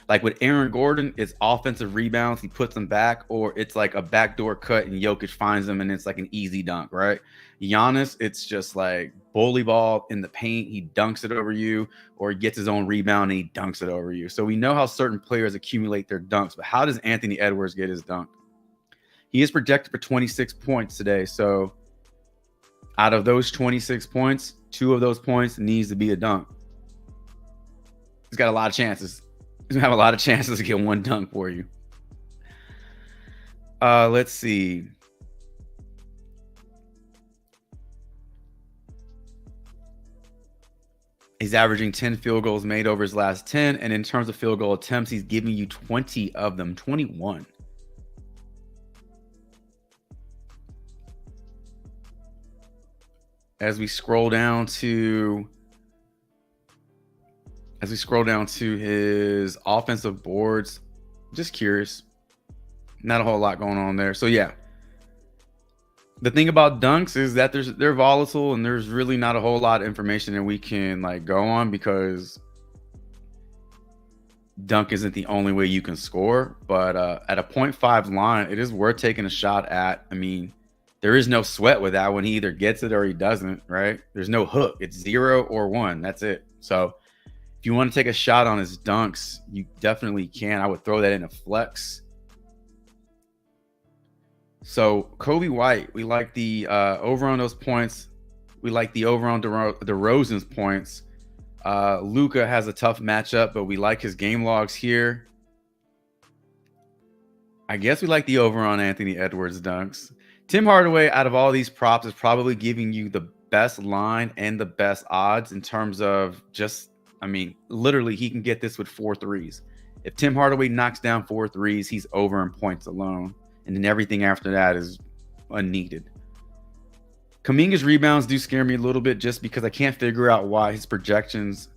Like with Aaron Gordon, it's offensive rebounds. He puts them back, or it's like a backdoor cut and Jokic finds them and it's like an easy dunk, right? Giannis, it's just like bully ball in the paint. He dunks it over you, or he gets his own rebound and he dunks it over you. So we know how certain players accumulate their dunks, but how does Anthony Edwards get his dunk? He is projected for 26 points today. So out of those 26 points, 2 of those points needs to be a dunk. He's got a lot of chances. He's gonna have a lot of chances to get 1 dunk for you. Let's see. He's averaging 10 field goals made over his last 10. And in terms of field goal attempts, he's giving you 20 of them, 21. As we scroll down to his offensive boards, just curious. Not a whole lot going on there. So yeah. The thing about dunks is that they're volatile, and there's really not a whole lot of information that we can like go on, because dunk isn't the only way you can score. But at a 0.5 line, it is worth taking a shot at. I mean, there is no sweat with that one. He either gets it or he doesn't, right? There's no hook. It's 0 or 1. That's it. So if you want to take a shot on his dunks, you definitely can. I would throw that in a flex. So Kobe White, we like the over on those points. We like the over on DeRozan's points. Luka has a tough matchup, but we like his game logs here. I guess we like the over on Anthony Edwards dunks. Tim Hardaway, out of all these props, is probably giving you the best line and the best odds in terms of just, I mean, literally he can get this with 4 threes. If Tim Hardaway knocks down 4 threes, he's over in points alone. And then everything after that is unneeded. Kuminga's rebounds do scare me a little bit just because I can't figure out why his projections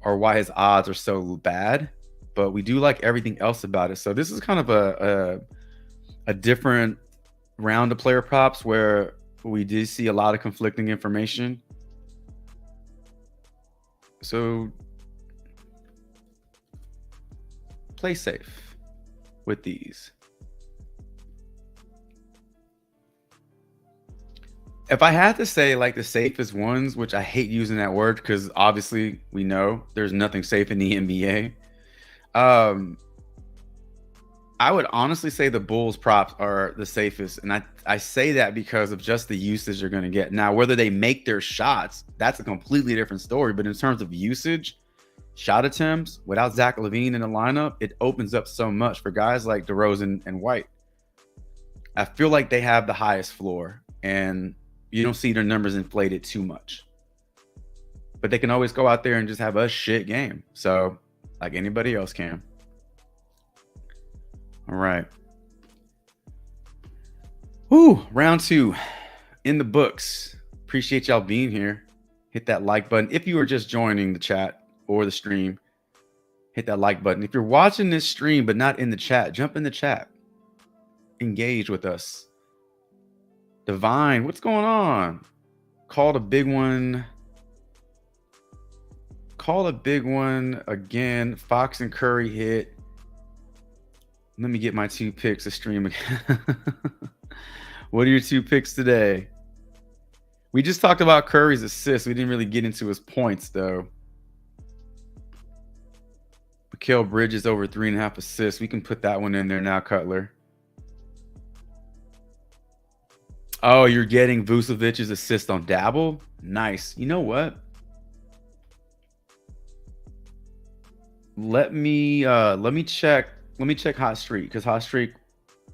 or why his odds are so bad. But we do like everything else about it. So this is kind of a different round of player props where we did see a lot of conflicting information. So play safe with these. If I had to say like the safest ones, which I hate using that word because obviously we know there's nothing safe in the NBA. I would honestly say the Bulls props are the safest. And I say that because of just the usage you're going to get. Now, whether they make their shots, that's a completely different story. But in terms of usage, shot attempts, without Zach LaVine in the lineup, it opens up so much for guys like DeRozan and White. I feel like they have the highest floor. And you don't see their numbers inflated too much. But they can always go out there and just have a shit game. So, like anybody else can. All right. Woo, round 2 in the books. Appreciate y'all being here. Hit that like button. If you are just joining the chat or the stream, hit that like button. If you're watching this stream but not in the chat, jump in the chat. Engage with us. Divine, what's going on? Called a big one. Call a big one again. Fox and Curry hit. Let me get my 2 picks to stream again. What are your 2 picks today? We just talked about Curry's assists. We didn't really get into his points, though. Mikal Bridges over 3.5 assists. We can put that one in there now, Cutler. Oh, you're getting Vucevic's assist on Dabble? Nice. You know what? Let me check Hot Streak, because Hot Streak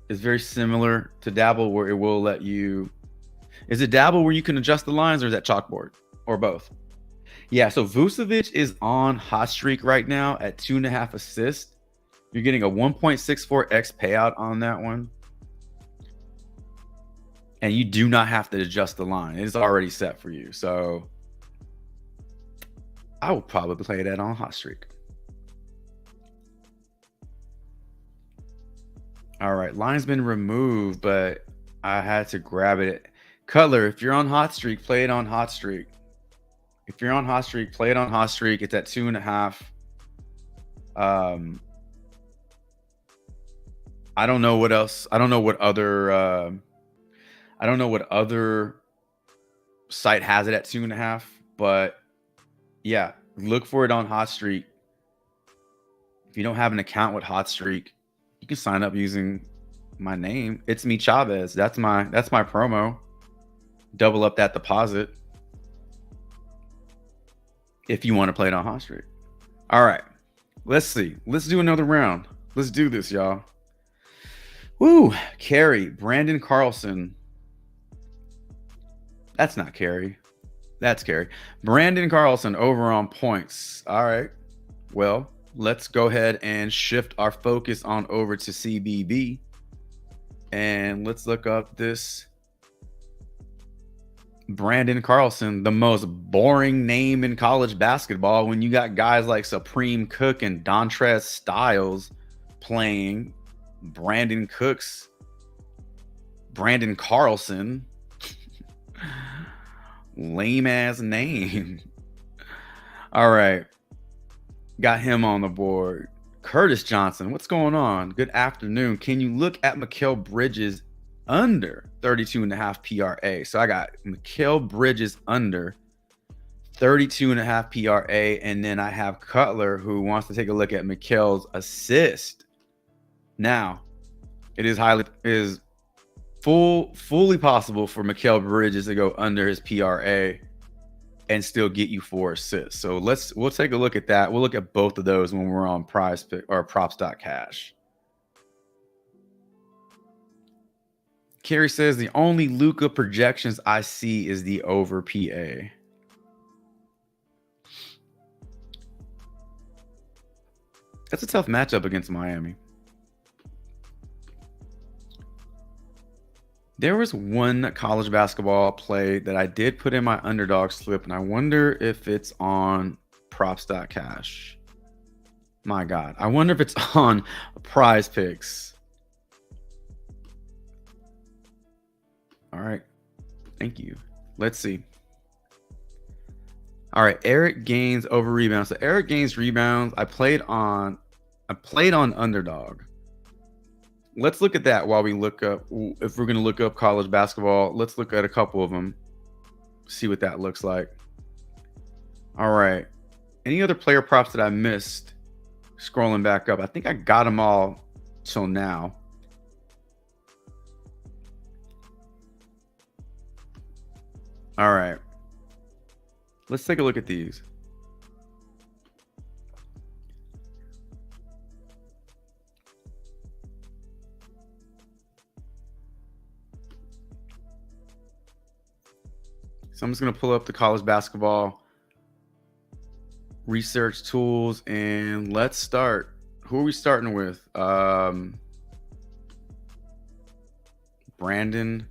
is very similar to Dabble, where it will let you. Is it Dabble where you can adjust the lines, or is that Chalkboard, or both? Yeah, so Vucevic is on Hot Streak right now at 2.5 assists. You're getting a 1.64x payout on that one. And you do not have to adjust the line. It is already set for you. So I will probably play that on Hot Streak. All right, line's been removed, but I had to grab it. Cutler, if you're on Hot Streak, play it on Hot Streak. If you're on Hot Streak, play it on Hot Streak. It's at 2.5. I don't know what else. I don't know what other site has it at 2.5, but yeah, look for it on Hot Streak. If you don't have an account with Hot Streak, you can sign up using my name. It's me, Chavez. That's my promo. Double up that deposit if you want to play it on Hot Streak. All right, let's see. Let's do another round. Let's do this, y'all. Woo, Carey, Brandon Carlson. That's not Carey. That's Carey. Brandon Carlson over on points. All right. Well, let's go ahead and shift our focus on over to CBB. And let's look up this Brandon Carlson, the most boring name in college basketball, when you got guys like Supreme Cook and Dontrez Styles playing. Brandon Carlson. Lame ass name. All right. Got him on the board. Curtis Johnson, what's going on? Good afternoon. Can you look at Mikal Bridges under 32.5 PRA? So I got Mikal Bridges under 32.5 PRA, and then I have Cutler who wants to take a look at Mikal's assist. Now, it is fully possible for Mikal Bridges to go under his PRA and still get you 4 assists. So we'll take a look at that. We'll look at both of those when we're on PrizePicks or props.cash. Carrie says the only Luka projections I see is the over PA. That's a tough matchup against Miami. There was one college basketball play that I did put in my underdog slip, and I wonder if it's on props.cash. My God. I wonder if it's on PrizePicks. All right. Thank you. Let's see. All right. Eric Gaines over rebounds. So Eric Gaines rebounds. I played on underdog. Let's look at that while we look up. If we're going to look up college basketball, let's look at a couple of them. See what that looks like. All right. Any other player props that I missed? Scrolling back up. I think I got them all till now. All right. Let's take a look at these. So I'm just going to pull up the college basketball research tools and let's start. Who are we starting with? Brandon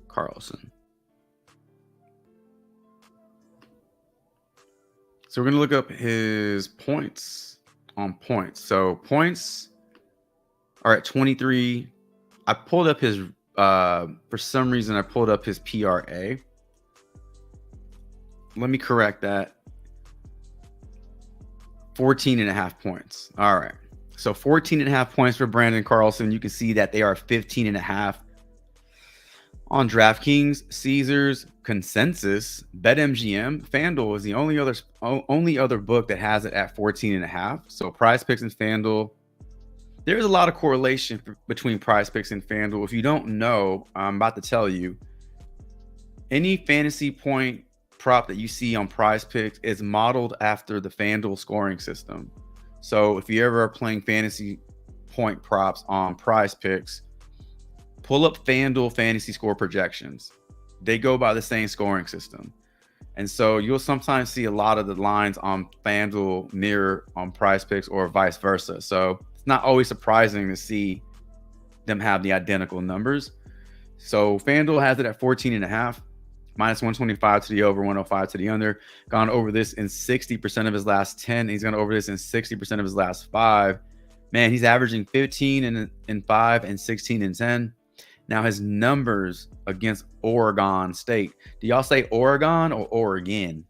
Carlson. So we're going to look up his points on points. So points are at 23. I pulled up his, for some reason, I pulled up his PRA. Let me correct that. 14.5 points. All right. So 14.5 points for Brandon Carlson. You can see that they are 15.5 on DraftKings, Caesars, Consensus, BetMGM. FanDuel is the only other book that has it at 14.5. So PrizePicks and FanDuel. There's a lot of correlation between PrizePicks and FanDuel. If you don't know, I'm about to tell you. Any fantasy point prop that you see on PrizePicks is modeled after the FanDuel scoring system. So if you ever are playing fantasy point props on PrizePicks, pull up FanDuel fantasy score projections. They go by the same scoring system. And so you'll sometimes see a lot of the lines on FanDuel mirror on PrizePicks or vice versa. So it's not always surprising to see them have the identical numbers. So FanDuel has it at 14.5. Minus 125 to the over, 105 to the under. Gone over this in 60% of his last 10. He's gone over this in 60% of his last 5. Man, he's averaging 15 in 5 and 16 in 10. Now his numbers against Oregon State. Do y'all say Oregon or Oregon?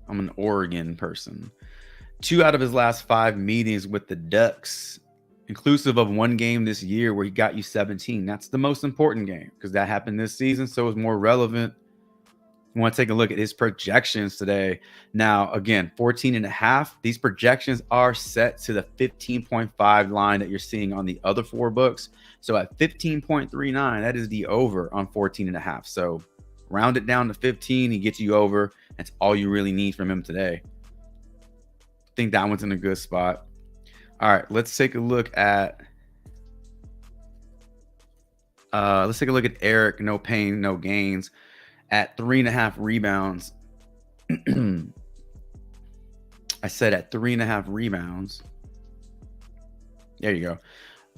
I'm an Oregon person. 2 out of his last 5 meetings with the Ducks, inclusive of one game this year where he got you 17. That's the most important game because that happened this season, so it's more relevant. You want to take a look at his projections today. Now, again, 14.5. These projections are set to the 15.5 line that you're seeing on the other 4 books. So at 15.39, that is the over on 14.5. So round it down to 15, he gets you over. That's all you really need from him today. I think that one's in a good spot. All right, let's take a look at Eric, no pain, no gains, at 3.5 rebounds. I said at 3.5 rebounds. There you go.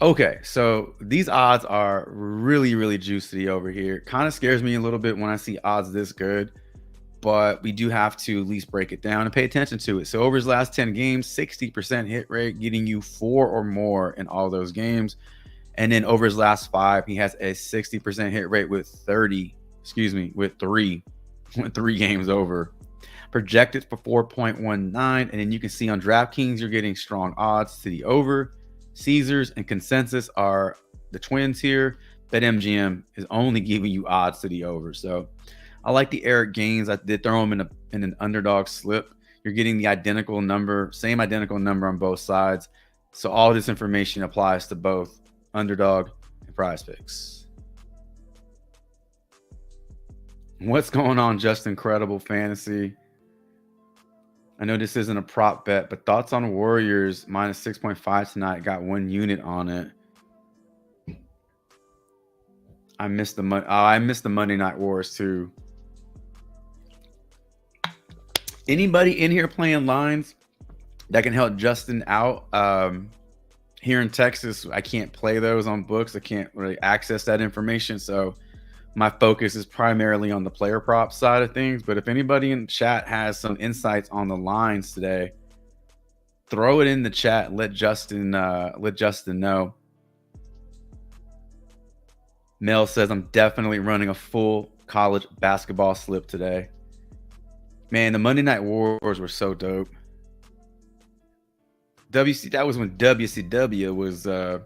Okay, so these odds are really, really juicy over here. Kind of scares me a little bit when I see odds this good, but we do have to at least break it down and pay attention to it. So over his last 10 games, 60% hit rate, getting you 4 or more in all those games. And then over his last 5, he has a 60% hit rate with 3 games over. Projected for 4.19. And then you can see on DraftKings, you're getting strong odds to the over. Caesars and Consensus are the twins here. BetMGM is only giving you odds to the over. So I like the Eric Gaines. I did throw him in an underdog slip. You're getting the identical number, same identical number on both sides. So all this information applies to both underdog and PrizePicks. What's going on, Just Incredible Fantasy? I know this isn't a prop bet, but thoughts on Warriors minus 6.5 tonight. Got 1 unit on it. I missed the Monday Night Wars too. Anybody in here playing lines? that can help Justin out. Here in Texas, I can't play those on books. I can't really access that information. So my focus is primarily on the player prop side of things. But if anybody in chat has some insights on the lines today, throw it in the chat. Let Justin know. Mel says, I'm definitely running a full college basketball slip today. Man, the Monday Night Wars were so dope. That was when WCW was the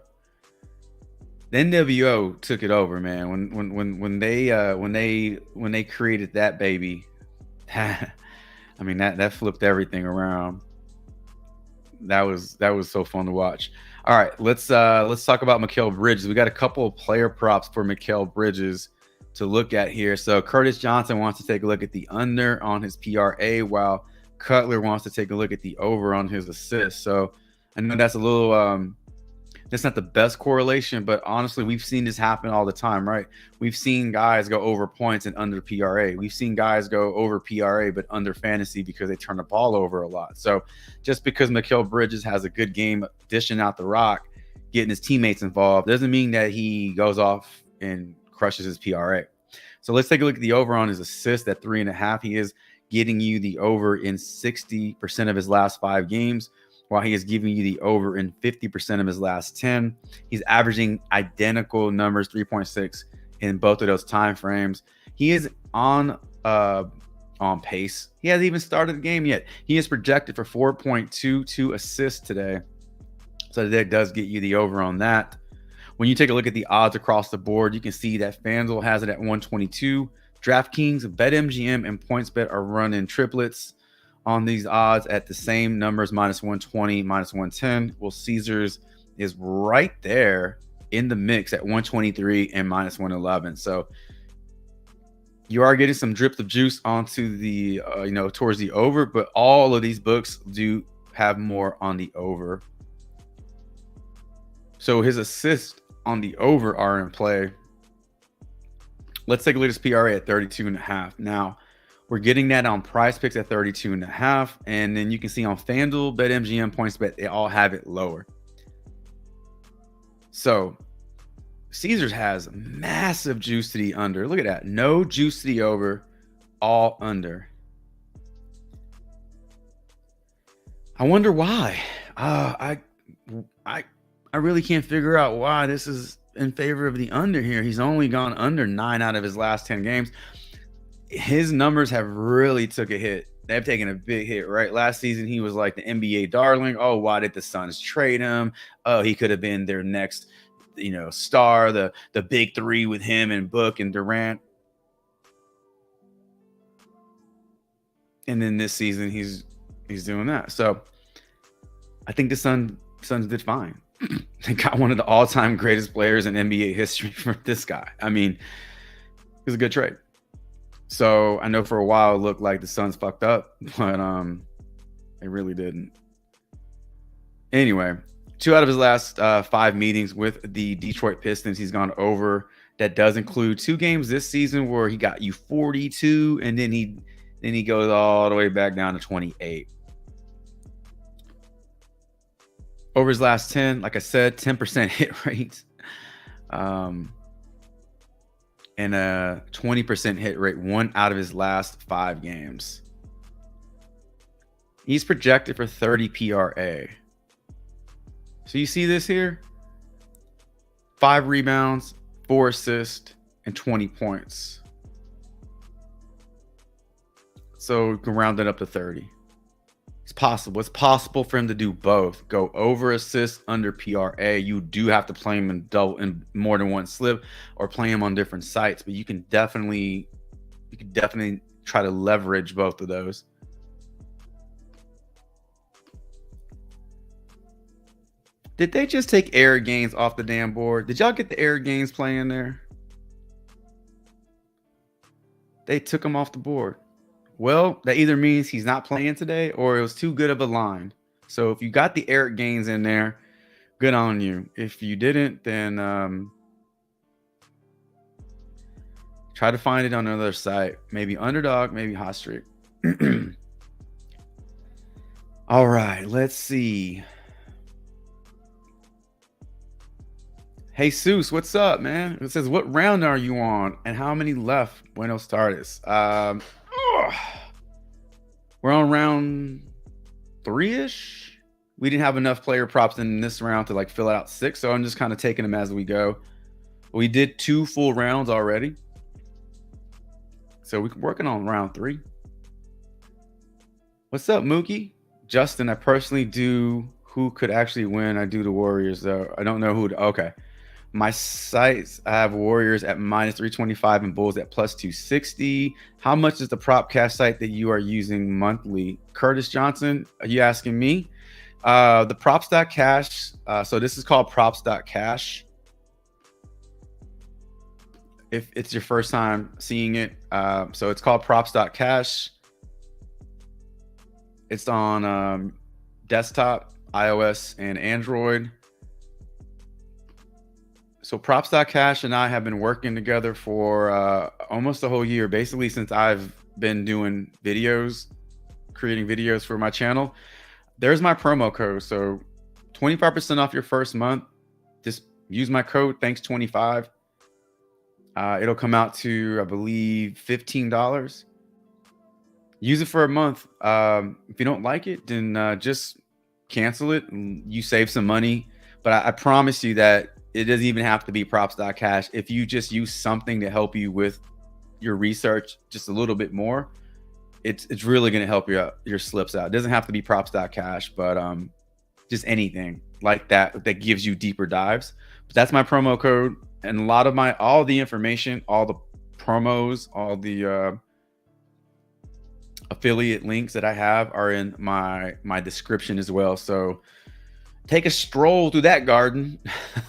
NWO took it over, man. When they created that baby, I mean that flipped everything around. That was so fun to watch. All right, let's talk about Mikal Bridges. We got a couple of player props for Mikal Bridges to look at here. So Curtis Johnson wants to take a look at the under on his PRA, while Cutler wants to take a look at the over on his assists. So I know that's a little that's not the best correlation, but honestly, we've seen this happen all the time, right? We've seen guys go over points and under PRA. We've seen guys go over PRA but under fantasy because they turn the ball over a lot. So just because Mikal Bridges has a good game dishing out the rock, getting his teammates involved, doesn't mean that he goes off and crushes his PRA. So let's take a look at the over on his assist at 3.5. He is getting you the over in 60% of his last 5 games, while he is giving you the over in 50% of his last 10. He's averaging identical numbers, 3.6 in both of those time frames. He is on pace. He hasn't even started the game yet. He is projected for 4.22 assists today. So that does get you the over on that. When you take a look at the odds across the board, you can see that FanDuel has it at 122. DraftKings, BetMGM, and PointsBet are running triplets on these odds at the same numbers, minus 120, minus 110. Well, Caesars is right there in the mix at 123 and minus 111. So you are getting some drips of juice onto the, towards the over, but all of these books do have more on the over. So his assists on the over are in play. Let's take a look at his PRA at 32.5. Now, we're getting that on PrizePicks at 32.5. And then you can see on FanDuel, BetMGM, PointsBet, they all have it lower. So Caesars has massive juice to the under. Look at that. No juice to the over, all under. I wonder why. I really can't figure out why this is in favor of the under here. He's only gone under 9 out of his last 10 games. His numbers have really took a hit. They've taken a big hit, right? Last season, he was like the NBA darling. Oh, why did the Suns trade him? Oh, he could have been their next, star, the big three with him and Book and Durant. And then this season, he's doing that. So I think the Suns did fine. They got one of the all-time greatest players in NBA history from this guy. I mean, it was a good trade. So I know for a while it looked like the Suns fucked up, but they really didn't. Anyway, 2 out of his last 5 meetings with the Detroit Pistons, he's gone over. That does include 2 games this season where he got you 42, and then he goes all the way back down to 28. Over his last 10, like I said, 10% hit rate. And a 20% hit rate 1 out of his last 5 games. He's projected for 30 PRA. So you see this here? 5 rebounds, 4 assists, and 20 points. So you can round it up to 30. It's possible. It's possible for him to do both. Go over assists, under PRA. You do have to play him in more than one slip, or play him on different sites. But you can definitely try to leverage both of those. Did they just take Eric Gaines off the damn board? Did y'all get the Eric Gaines play in there? They took him off the board. Well, that either means he's not playing today or it was too good of a line. So if you got the Eric Gaines in there, good on you. If you didn't, then try to find it on another site. Maybe Underdog, maybe Hot Streak. All right, let's see. Hey, Seuss, what's up, man? It says, what round are you on and how many left? Buenos tardes. We're on round 3-ish. We didn't have enough player props in this round to like fill out 6, so I'm just kind of taking them as we go. We did 2 full rounds already, so we're working on round 3. What's up, Mookie? Justin, I personally do who could actually win. I do the Warriors, though. I don't know who. Okay. My sites, I have Warriors at -325 and Bulls at +260. How much is the prop cash site that you are using monthly? Curtis Johnson, are you asking me? The props.cash. So this is called props.cash. If it's your first time seeing it. So it's called props.cash. It's on desktop, iOS, and Android. So props.cash and I have been working together for almost a whole year, basically since I've been doing videos, creating videos for my channel. There's my promo code. So 25% off your first month. Just use my code, thanks25. It'll come out to, I believe, $15. Use it for a month. If you don't like it, then just cancel it and you save some money. But I promise you that it doesn't even have to be props.cash. If you just use something to help you with your research just a little bit more, it's really going to help your slips out. It doesn't have to be props.cash, but just anything like that gives you deeper dives. But that's my promo code, and a lot of all the information, all the promos, all the affiliate links that I have are in my description as well. So take a stroll through that garden.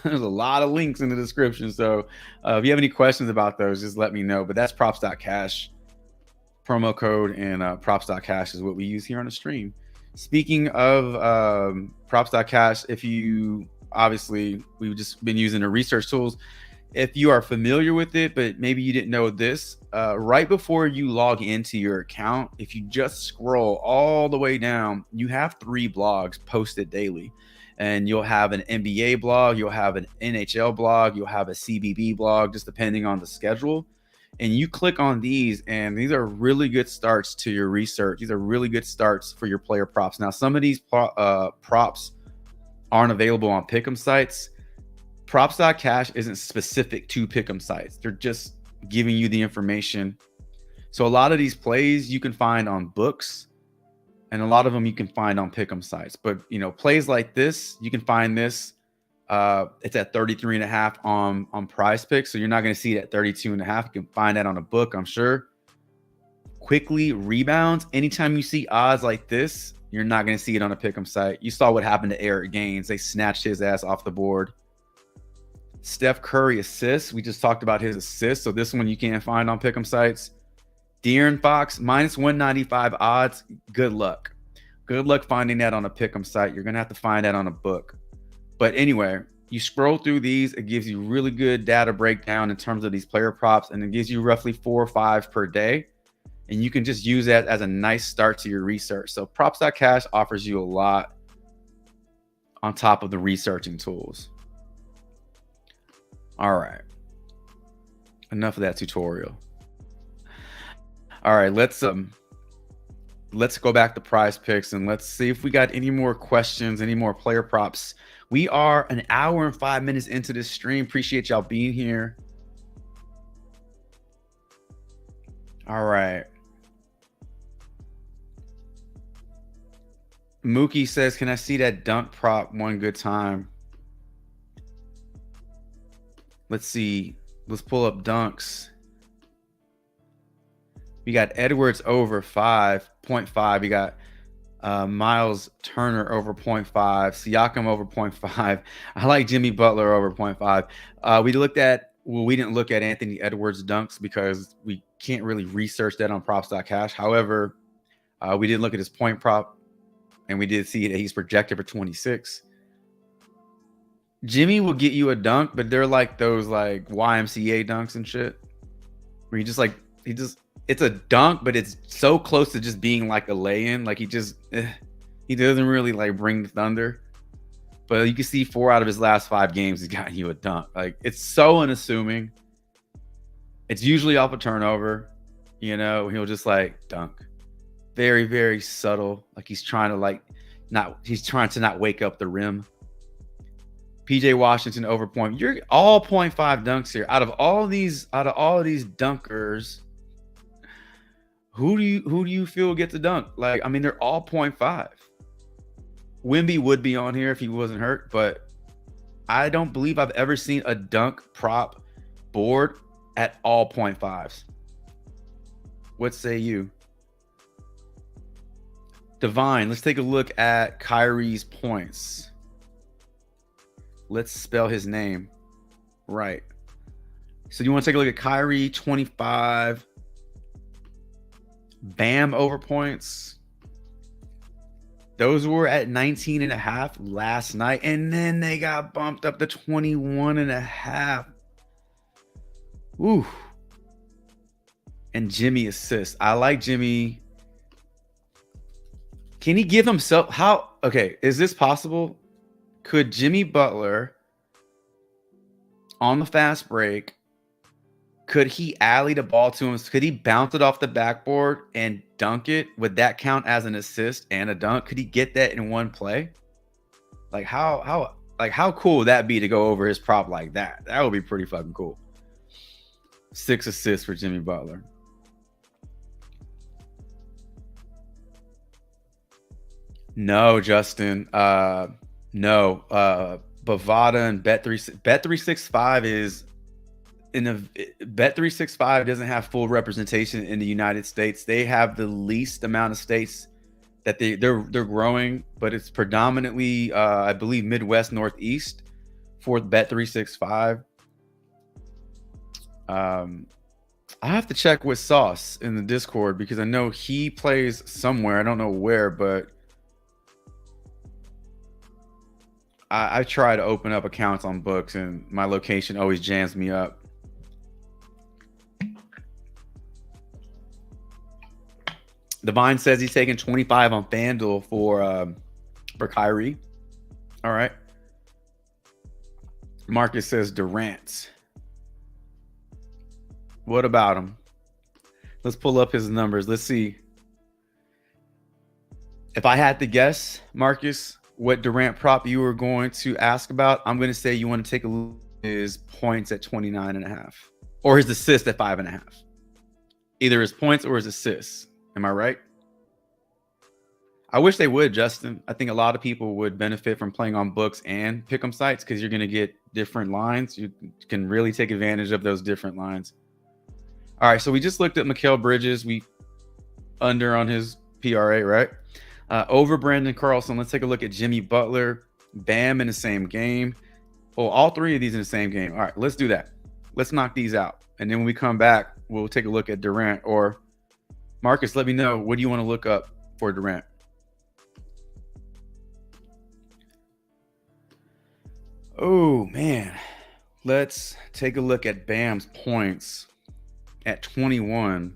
There's a lot of links in the description. So if you have any questions about those, just let me know. But that's props.cash promo code, and props.cash is what we use here on the stream. Speaking of props.cash, if you obviously, we've just been using the research tools. If you are familiar with it, but maybe you didn't know this, right before you log into your account, if you just scroll all the way down, you have 3 blogs posted daily. And you'll have an NBA blog, you'll have an NHL blog, you'll have a CBB blog, just depending on the schedule. And you click on these, and these are really good starts to your research. These are really good starts for your player props. Now, some of these props aren't available on Pick'em sites. Props.cash isn't specific to Pick'em sites. They're just giving you the information. So a lot of these plays you can find on books, and a lot of them you can find on Pick'em sites. But, you know, plays like this, you can find this. It's at 33.5 on PrizePicks. So you're not going to see it at 32.5. You can find that on a book, I'm sure. Quickly rebounds. Anytime you see odds like this, you're not going to see it on a Pick'em site. You saw what happened to Eric Gaines. They snatched his ass off the board. Steph Curry assists. We just talked about his assists. So this one you can't find on Pick'em sites. De'Aaron Fox, -195 odds. Good luck. Good luck finding that on a Pick'em site. You're going to have to find that on a book. But anyway, you scroll through these. It gives you really good data breakdown in terms of these player props, and it gives you roughly 4 or 5 per day. And you can just use that as a nice start to your research. So props.cash offers you a lot on top of the researching tools. All right. Enough of that tutorial. All right, let's go back to PrizePicks and let's see if we got any more questions, any more player props. We are an hour and 5 minutes into this stream. Appreciate y'all being here. All right. Mookie says, can I see that dunk prop one good time? Let's see. Let's pull up dunks. We got Edwards over 5.5. We got Miles Turner over 0.5. Siakam over 0.5. I like Jimmy Butler over 0.5. We didn't look at Anthony Edwards dunks because we can't really research that on props.cash. However, we did look at his point prop, and we did see that he's projected for 26. Jimmy will get you a dunk, but they're like those like YMCA dunks and shit, where it's a dunk, but it's so close to just being like a lay-in. Like he He doesn't really like bring the thunder. But you can see 4 out of his last 5 games, he's gotten you a dunk. Like, it's so unassuming. It's usually off a turnover. You know, he'll just like dunk. Very, very subtle. Like he's trying to not wake up the rim. PJ Washington over point. You're all 0.5 dunks here. Out of all these dunkers, who do you feel gets a dunk? Like, I mean, they're all 0.5. Wemby would be on here if he wasn't hurt, but I don't believe I've ever seen a dunk prop board at all 0.5s. What say you? Divine, let's take a look at Kyrie's points. Let's spell his name right. So you want to take a look at Kyrie, 25. Bam over points. Those were at 19.5 last night, and then they got bumped up to 21.5. Ooh. And Jimmy assists. I like Jimmy. Can he give himself okay, is this possible? Could Jimmy Butler on the fast break, could he alley the ball to him? Could he bounce it off the backboard and dunk it? Would that count as an assist and a dunk? Could he get that in one play? Like how cool would that be to go over his prop like that? That would be pretty fucking cool. 6 assists for Jimmy Butler. No, Justin. No. Bovada and Bet365 is in the Bet365 doesn't have full representation in the United States. They have the least amount of states that they're growing, but it's predominantly I believe Midwest, Northeast for Bet365. I have to check with Sauce in the Discord because I know he plays somewhere. I don't know where, but I try to open up accounts on books and my location always jams me up. Divine says he's taking 25 on FanDuel for Kyrie. All right. Marcus says Durant. What about him? Let's pull up his numbers. Let's see. If I had to guess, Marcus, what Durant prop you were going to ask about, I'm going to say you want to take a look at his points at 29.5 or his assist at 5.5. Either his points or his assists. Am I right? I wish they would, Justin. I think a lot of people would benefit from playing on books and pick'em sites because you're going to get different lines. You can really take advantage of those different lines. All right, so we just looked at Mikal Bridges. We under on his PRA, right? Over Brandon Carlson. Let's take a look at Jimmy Butler. Bam in the same game. Oh, all 3 of these in the same game. All right, let's do that. Let's knock these out. And then when we come back, we'll take a look at Durant. Or Marcus, let me know. What do you want to look up for Durant? Oh, man. Let's take a look at Bam's points at 21.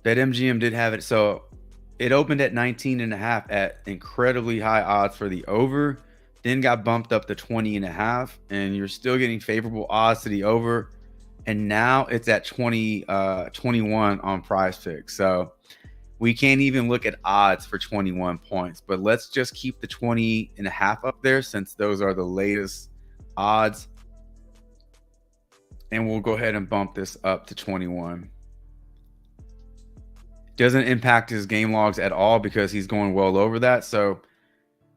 That MGM did have it. So it opened at 19.5 at incredibly high odds for the over, then got bumped up to 20.5, and you're still getting favorable odds to the over. And now it's at 21 on PrizePicks. So we can't even look at odds for 21 points, but let's just keep the 20.5 up there since those are the latest odds. And we'll go ahead and bump this up to 21. Doesn't impact his game logs at all because he's going well over that. So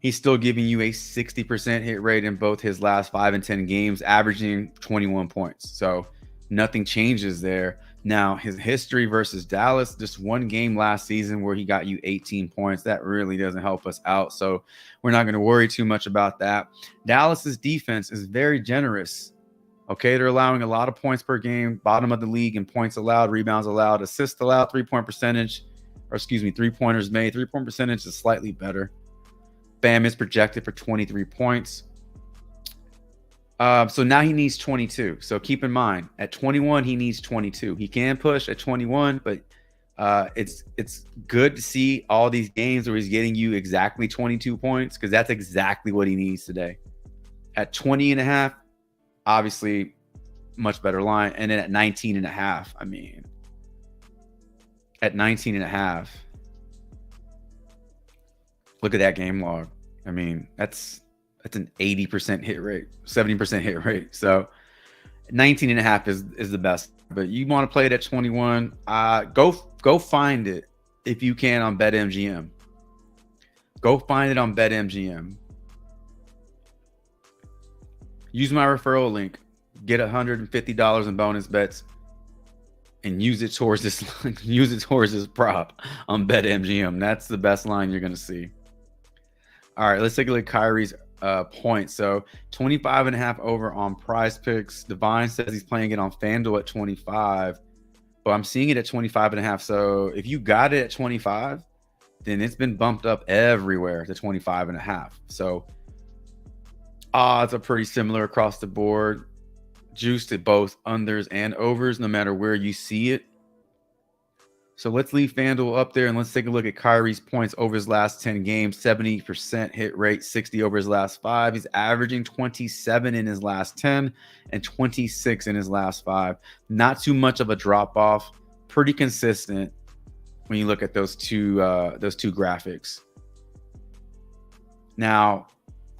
he's still giving you a 60% hit rate in both his last 5 and 10 games, averaging 21 points. So nothing changes there. Now, his history versus Dallas, just one game last season where he got you 18 points. That really doesn't help us out. So we're not going to worry too much about that. Dallas's defense is very generous. Okay, they're allowing a lot of points per game, bottom of the league in points allowed, rebounds allowed, assists allowed, 3-point percentage, or excuse me, 3-pointers made. 3-point percentage is slightly better. Bam is projected for 23 points. So now he needs 22. So keep in mind, at 21, he needs 22. He can push at 21, but it's good to see all these games where he's getting you exactly 22 points, because that's exactly what he needs today. At 20 and a half, obviously much better line. And then at 19 and a half, I mean, at 19 and a half, look at that game log. I mean, that's an 80% hit rate, 70% hit rate. So 19 and a half is the best. But you want to play it at 21, go find it if you can on BetMGM. Go find it on BetMGM. Use my referral link. Get $150 in bonus bets and use it towards this prop on BetMGM. That's the best line you're gonna see. All right, let's take a look at Kyrie's points. So 25 and a half over on PrizePicks. Divine says he's playing it on FanDuel at 25, but I'm seeing it at 25 and a half. So if you got it at 25, then it's been bumped up everywhere to 25 and a half. So odds are pretty similar across the board. Juice to both unders and overs, no matter where you see it. So let's leave FanDuel up there and let's take a look at Kyrie's points over his last 10 games. 70% hit rate, 60 over his last 5. He's averaging 27 in his last 10 and 26 in his last 5. Not too much of a drop off. Pretty consistent when you look at those two graphics. Now,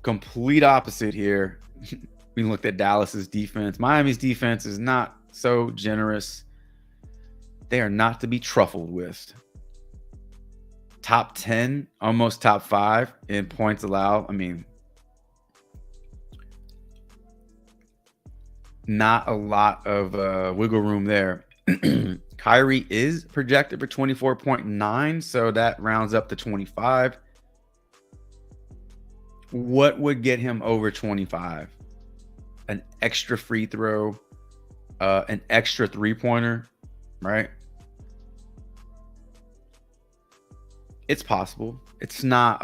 complete opposite here. We looked at Dallas's defense. Miami's defense is not so generous. They are not to be truffled with. Top 10, almost top 5 in points allowed. I mean, not a lot of wiggle room there. Kyrie is projected for 24.9, so that rounds up to 25. What would get him over 25? An extra free throw, an extra three-pointer, right? It's possible. It's not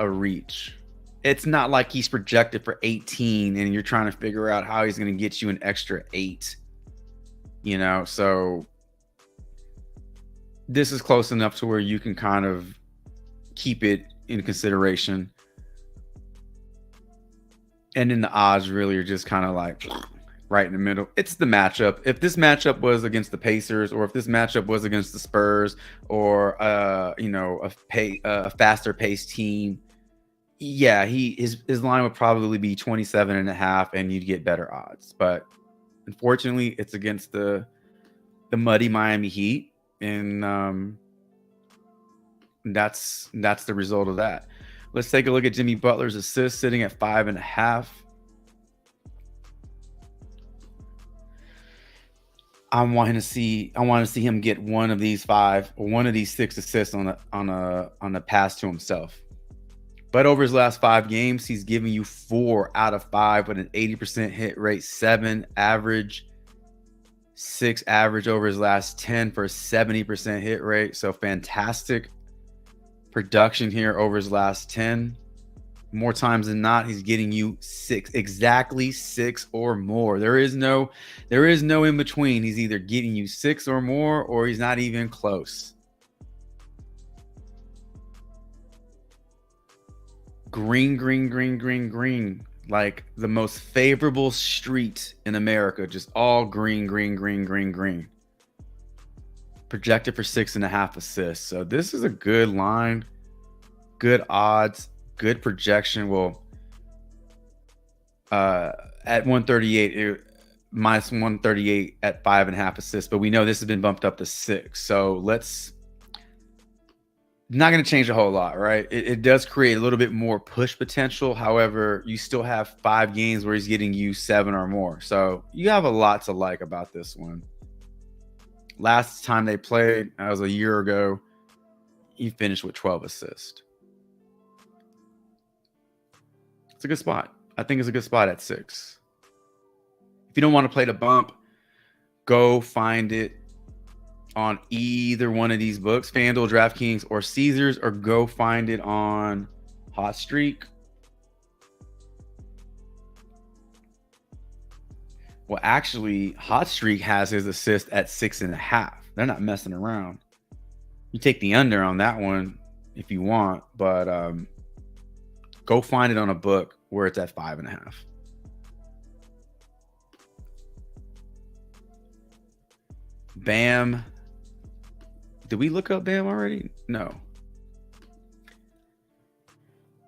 a reach. It's not like he's projected for 18 and you're trying to figure out how he's going to get you an extra 8. You know, so this is close enough to where you can kind of keep it in consideration. And then the odds really are just kind of like right in the middle. It's the matchup. If this matchup was against the Pacers, or if this matchup was against the Spurs, or a faster paced team, yeah, his line would probably be 27 and a half, and you'd get better odds. But unfortunately, it's against the muddy Miami Heat, and that's the result of that. Let's take a look at Jimmy Butler's assists, sitting at 5.5. I want to see him get one of these 5 or one of these 6 assists on a pass to himself. But over his last 5 games, he's giving you 4 out of 5 with an 80% hit rate, 7 average, 6 average over his last 10 for a 70% hit rate. So fantastic production here over his last 10. More times than not, he's getting you 6, exactly 6 or more. There is no in between. He's either getting you 6 or more, or he's not even close. Green, green, green, green, green. Like the most favorable street in America. Just all green, green, green, green, green. Projected for 6.5 assists. So this is a good line, good odds, good projection. Well, at 138, minus 138 at 5.5 assists, but we know this has been bumped up to 6. So not going to change a whole lot, right? It does create a little bit more push potential. However, you still have 5 games where he's getting you 7 or more. So you have a lot to like about this one. Last time they played, that was a year ago, he finished with 12 assists. It's a good spot. I think it's a good spot at 6. If you don't want to play the bump, go find it on either one of these books, FanDuel, DraftKings, or Caesars, or go find it on Hot Streak. Well, actually, Hot Streak has his assist at 6.5. They're not messing around. You take the under on that one if you want, but go find it on a book where it's at 5.5. Bam. Did we look up Bam already? No.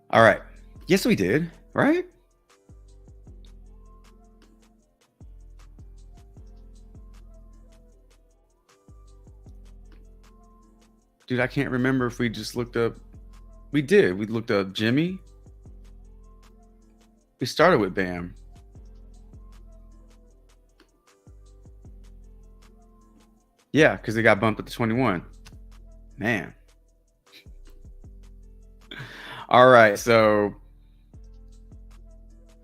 All right. Yes, we did, right? Dude, I can't remember if we just looked up. We did. We looked up Jimmy. We started with Bam. Yeah, because they got bumped up to 21. Man. All right, so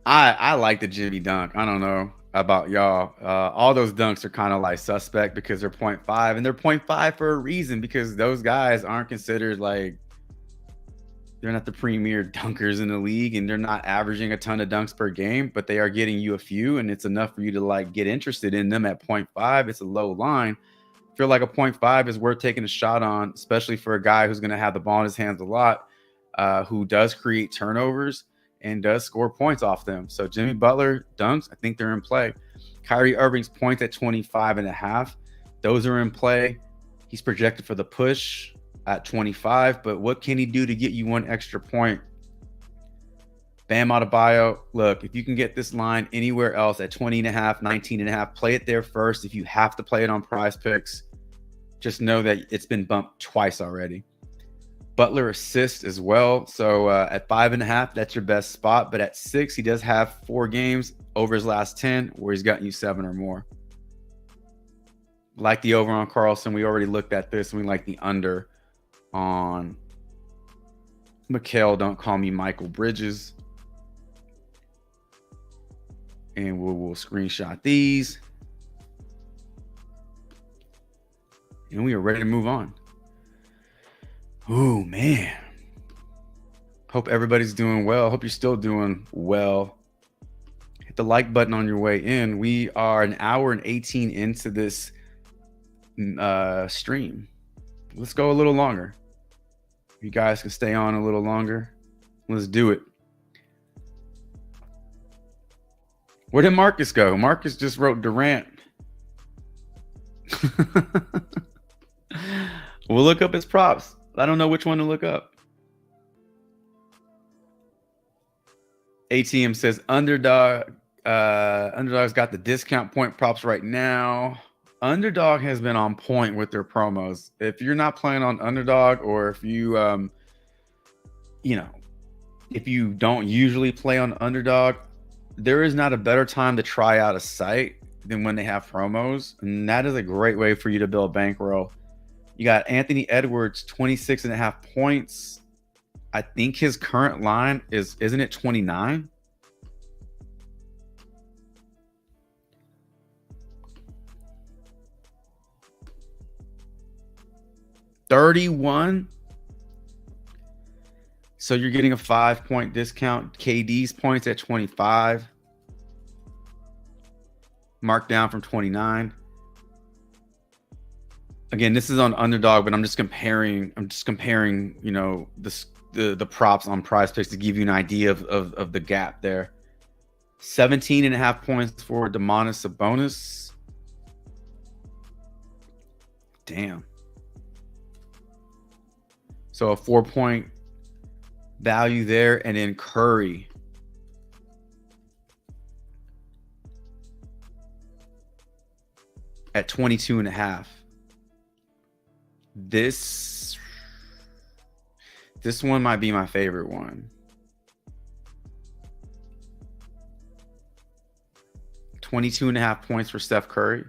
I like the Jimmy dunk. I don't know about y'all. All those dunks are kind of like suspect because they're 0.5, and they're 0.5 for a reason, because those guys aren't considered like, they're not the premier dunkers in the league, and they're not averaging a ton of dunks per game, but they are getting you a few, and it's enough for you to like get interested in them at 0.5. It's a low line. I feel like a 0.5 is worth taking a shot on, especially for a guy who's going to have the ball in his hands a lot, who does create turnovers and does score points off them. So Jimmy Butler dunks, I think they're in play. Kyrie Irving's points at 25.5. Those are in play. He's projected for the push at 25, but what can he do to get you one extra point? Bam Adebayo, look, if you can get this line anywhere else at 20.5, 19.5, play it there first. If you have to play it on PrizePicks, just know that it's been bumped twice already. Butler assist as well. So at 5.5, that's your best spot. But at 6, he does have 4 games over his last 10 where he's gotten you 7 or more. Like the over on Carlson. We already looked at this, and we like the under on Mikal. Don't call me Michael Bridges. And we'll screenshot these. And we are ready to move on. Oh, man. Hope everybody's doing well. Hope you're still doing well. Hit the like button on your way in. We are an hour and 18 into this stream. Let's go a little longer. You guys can stay on a little longer. Let's do it. Where did Marcus go? Marcus just wrote Durant. We'll look up his props. I don't know which one to look up. ATM says Underdog. Underdog's got the discount point props right now. Underdog has been on point with their promos. If you're not playing on Underdog, or if you, if you don't usually play on Underdog, there is not a better time to try out a site than when they have promos. And that is a great way for you to build bankroll. You got Anthony Edwards, 26.5 points. I think his current line isn't it 29? $31. So you're getting a 5-point discount. KD's points at 25. Marked down from 29. Again, this is on Underdog, but I'm just comparing, the props on PrizePicks to give you an idea of the gap there. 17.5 points for Domantas Sabonis. Damn. So a 4-point value there. And then Curry. At 22.5. This one might be my favorite one. 22.5 points for Steph Curry.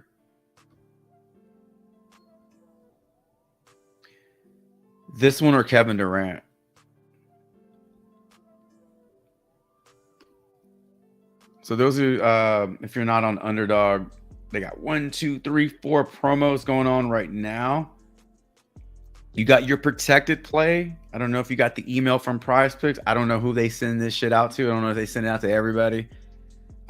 This one or Kevin Durant? So those are, if you're not on Underdog, they got 1, 2, 3, 4 promos going on right now. You got your protected play. I don't know if you got the email from PrizePicks. I don't know who they send this shit out to. I don't know if they send it out to everybody.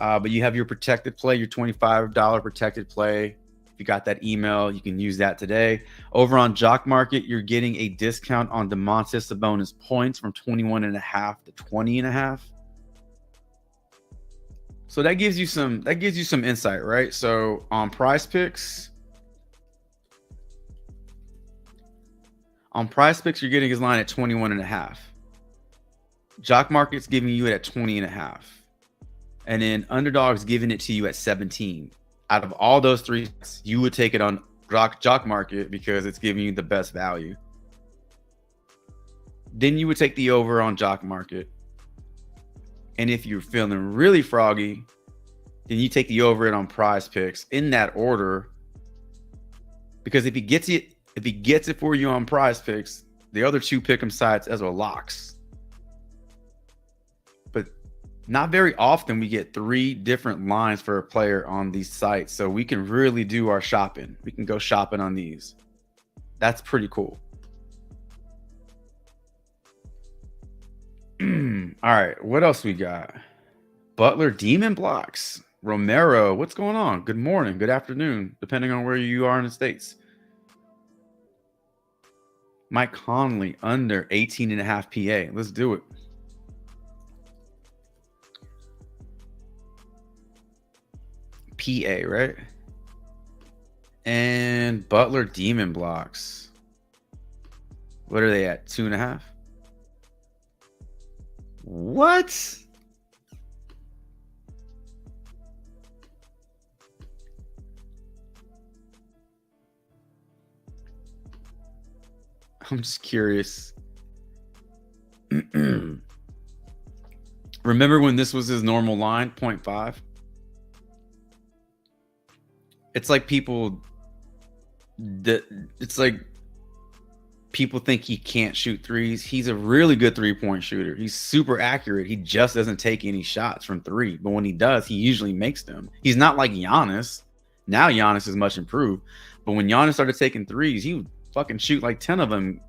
But you have your protected play, your $25 protected play. If you got that email, you can use that today. Over on Jock Market, you're getting a discount on Domantas Sabonis points from 21.5 to 20.5. So that gives you some insight, right? So on PrizePicks, you're getting his line at 21.5. Jock Market's giving you it at 20.5. And then Underdog's giving it to you at 17. Out of all those three, you would take it on Jock Market because it's giving you the best value. Then you would take the over on Jock Market. And if you're feeling really froggy, then you take the over it on PrizePicks in that order. Because if he gets it for you on PrizePicks, the other two pick'em sites as well locks. But not very often we get 3 different lines for a player on these sites. So we can really do our shopping. We can go shopping on these. That's pretty cool. All right, what else we got? Butler Demon blocks. Romero, what's going on? Good morning, good afternoon, depending on where you are in the States. Mike Conley under 18.5 PA. Let's do it. PA, right? And Butler Demon blocks. What are they at? 2.5? What? I'm just curious. Remember when this was his normal line, 0.5? It's like people think he can't shoot threes. He's a really good three-point shooter. He's super accurate. He just doesn't take any shots from 3. But when he does, he usually makes them. He's not like Giannis. Now Giannis is much improved. But when Giannis started taking threes, he would fucking shoot like 10 of them.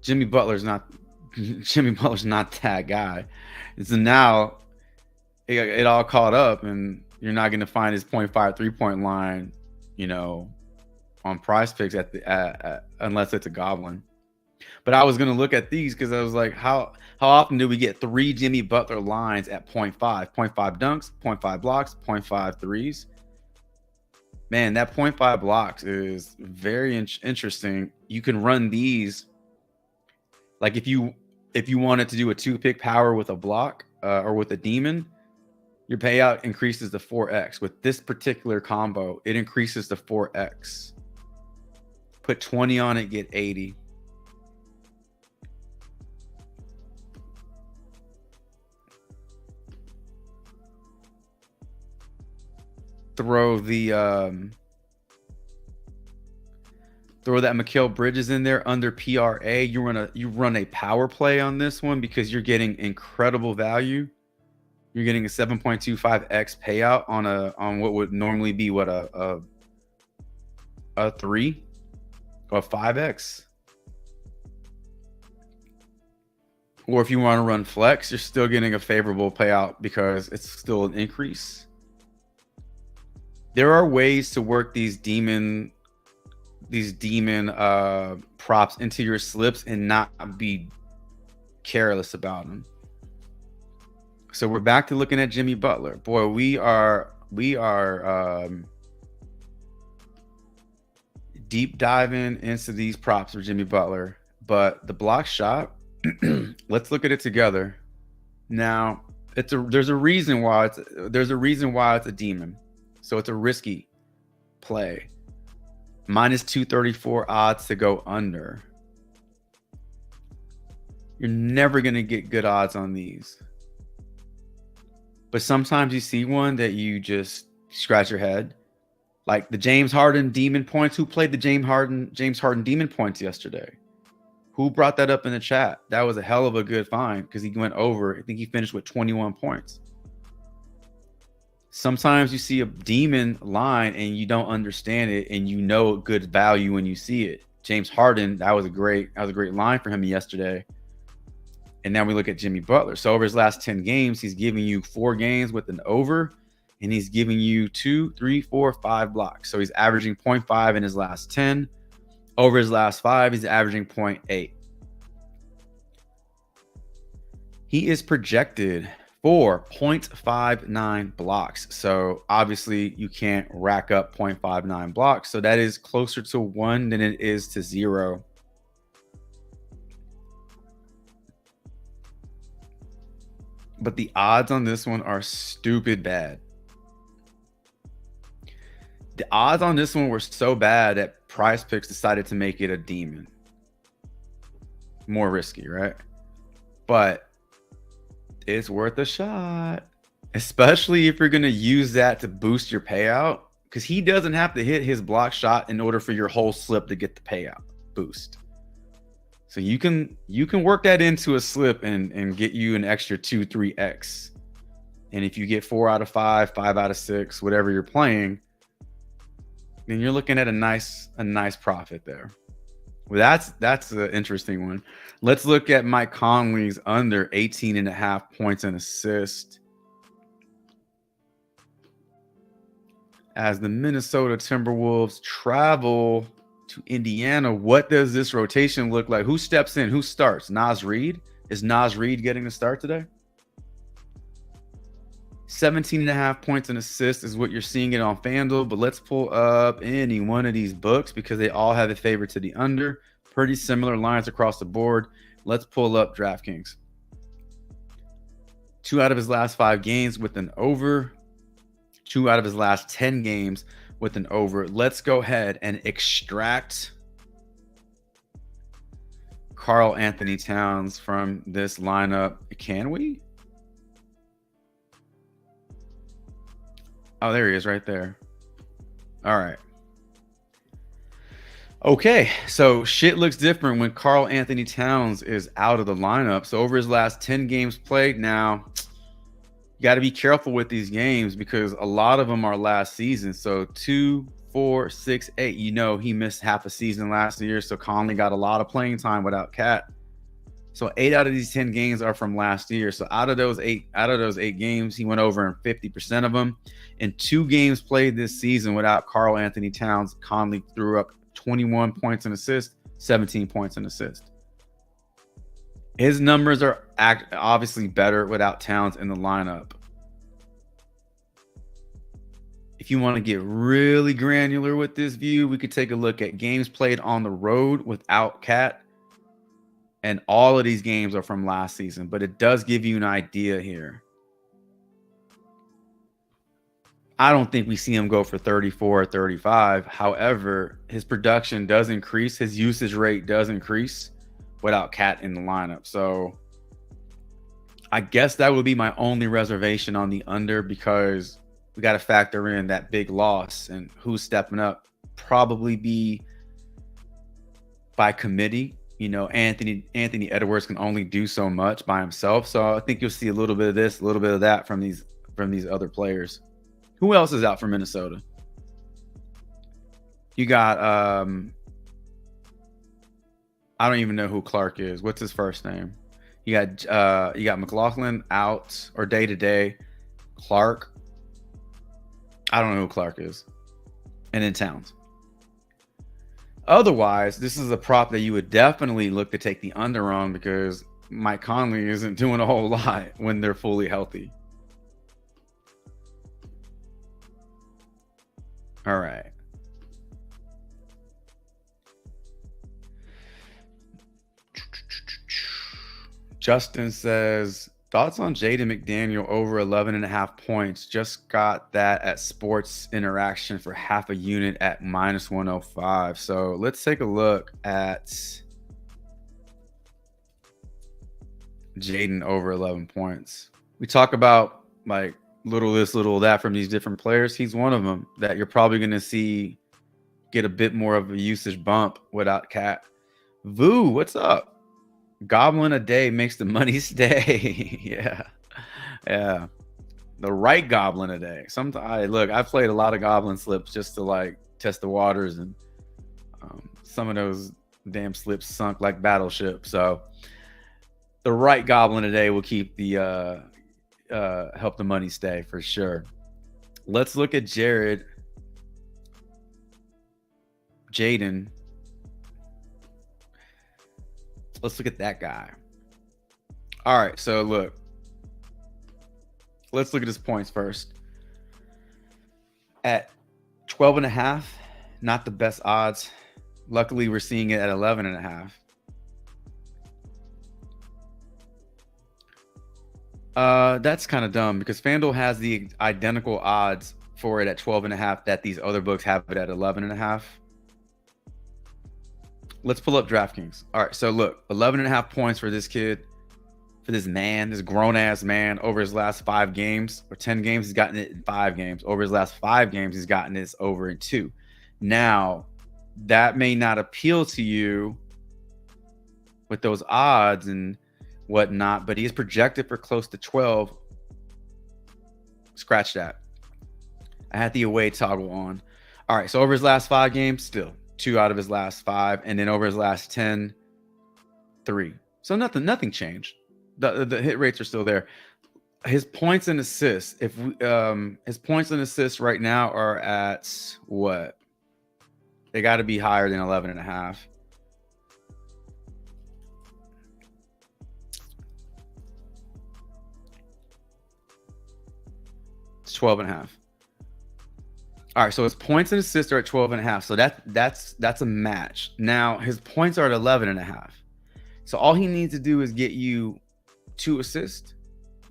Jimmy Butler's not that guy. And so now it all caught up, and you're not going to find his 0.5 3-point line, on PrizePicks unless it's a goblin. But I was going to look at these because I was like, how often do we get 3 Jimmy Butler lines at 0.5? 0.5 dunks, 0.5 blocks, 0.5 threes. Man, that 0.5 blocks is very interesting. You can run these. Like if you wanted to do a 2-pick power with a block or with a demon, your payout increases to 4x. With this particular combo, it increases to 4x. Put 20 on it, get 80. Throw that Mikal Bridges in there under PRA. You run a power play on this one because you're getting incredible value. You're getting a 7.25x payout on what would normally be a 3 or 5x. Or if you want to run flex, you're still getting a favorable payout because it's still an increase. There are ways to work these demon props into your slips and not be careless about them. So we're back to looking at Jimmy Butler. Boy, we are deep diving into these props for Jimmy Butler. But the block shot, let's look at it together. Now, there's a reason why it's a demon. So it's a risky play. Minus 234 odds to go under. You're never going to get good odds on these. But sometimes you see one that you just scratch your head. Like the James Harden demon points. Who played the James Harden demon points yesterday? Who brought that up in the chat? That was a hell of a good find because he went over. I think he finished with 21 points. Sometimes you see a demon line and you don't understand it, and you know good value when you see it. James Harden, that was a great line for him yesterday. And now we look at Jimmy Butler. So over his last 10 games, he's giving you 4 games with an over, and he's giving you 2, 3, 4, 5 blocks. So he's averaging 0.5 in his last 10. Over his last 5, he's averaging 0.8. He is projected for 0.59 blocks. So obviously you can't rack up 0.59 blocks. So that is closer to 1 than it is to 0. But the odds on this one are stupid bad. The odds on this one were so bad that PrizePicks decided to make it a demon. More risky, right? But it's worth a shot, especially if you're going to use that to boost your payout, because he doesn't have to hit his block shot in order for your whole slip to get the payout boost. So you can work that into a slip and get you an extra 2, 3x. And if you get 4 out of 5, 5 out of 6, whatever you're playing, then you're looking at a nice profit there. Well, that's an interesting one. Let's look at Mike Conley's under 18.5 points and assist. As the Minnesota Timberwolves travel to Indiana, what does this rotation look like? Who steps in? Who starts? Naz Reid? Is Naz Reid getting a start today? 17.5 points and assists is what you're seeing it on FanDuel, but let's pull up any one of these books because they all have a favor to the under. Pretty similar lines across the board. Let's pull up DraftKings. 2 out of his last 5 games with an over. 2 out of his last 10 games with an over. Let's go ahead and extract Karl Anthony Towns from this lineup. Can we? Oh, there he is right there. All right. Okay, so shit looks different when Karl Anthony Towns is out of the lineup. So over his last 10 games played now, you got to be careful with these games because a lot of them are last season. So 2, 4, 6, 8. You know he missed half a season last year, so Conley got a lot of playing time without Cat. So 8 out of these 10 games are from last year. So out of those eight games, he went over in 50% of them. In 2 games played this season without Karl Anthony Towns, Conley threw up 21 points and assists, 17 points and assists. His numbers are obviously better without Towns in the lineup. If you want to get really granular with this view, we could take a look at games played on the road without Cat. And all of these games are from last season, but it does give you an idea here. I don't think we see him go for 34 or 35. However, his production does increase. His usage rate does increase without Cat in the lineup. So I guess that would be my only reservation on the under because we got to factor in that big loss and who's stepping up. Probably be by committee. You know, Anthony Edwards can only do so much by himself. So I think you'll see a little bit of this, a little bit of that from these other players. Who else is out for Minnesota? You got I don't even know who Clark is. What's his first name? You got McLaughlin out or day to day. Clark. I don't know who Clark is. And then Towns. Otherwise, this is a prop that you would definitely look to take the under on because Mike Conley isn't doing a whole lot when they're fully healthy. All right. Justin says, thoughts on Jaden McDaniel over 11.5 points. Just got that at Sports Interaction for half a unit at -105. So let's take a look at Jaden over 11 points. We talk about like little this, little that from these different players. He's one of them that you're probably going to see get a bit more of a usage bump without Cat. Vu, what's up? Goblin a day makes the money stay. Yeah. The right goblin a day. Sometimes, look, I've played a lot of goblin slips just to like test the waters, and some of those damn slips sunk like battleship. So the right goblin today will keep the help the money stay for sure. Let's look at Jaden. Let's look at that guy. All right, so look. Let's look at his points first. At 12.5, not the best odds. Luckily, we're seeing it at 11.5. That's kind of dumb because FanDuel has the identical odds for it at 12.5 that these other books have it at 11.5. Let's pull up DraftKings. All right, so look, 11.5 points for this kid, for this man, this grown-ass man over his last 5 games or 10 games. He's gotten it in 5 games. Over his last 5 games, he's gotten this over in 2. Now, that may not appeal to you with those odds and whatnot, but he's projected for close to 12. Scratch that. I had the away toggle on. All right, so over his last 5 games, still 2 out of his last 5, and then over his last 10, 3. So nothing changed. The hit rates are still there. His points and assists, if we, his points and assists right now are at what? They got to be higher than 11.5. It's 12.5. All right, so his points and assists are at 12.5. So that's a match. Now his points are at 11.5. So all he needs to do is get you 2 assists.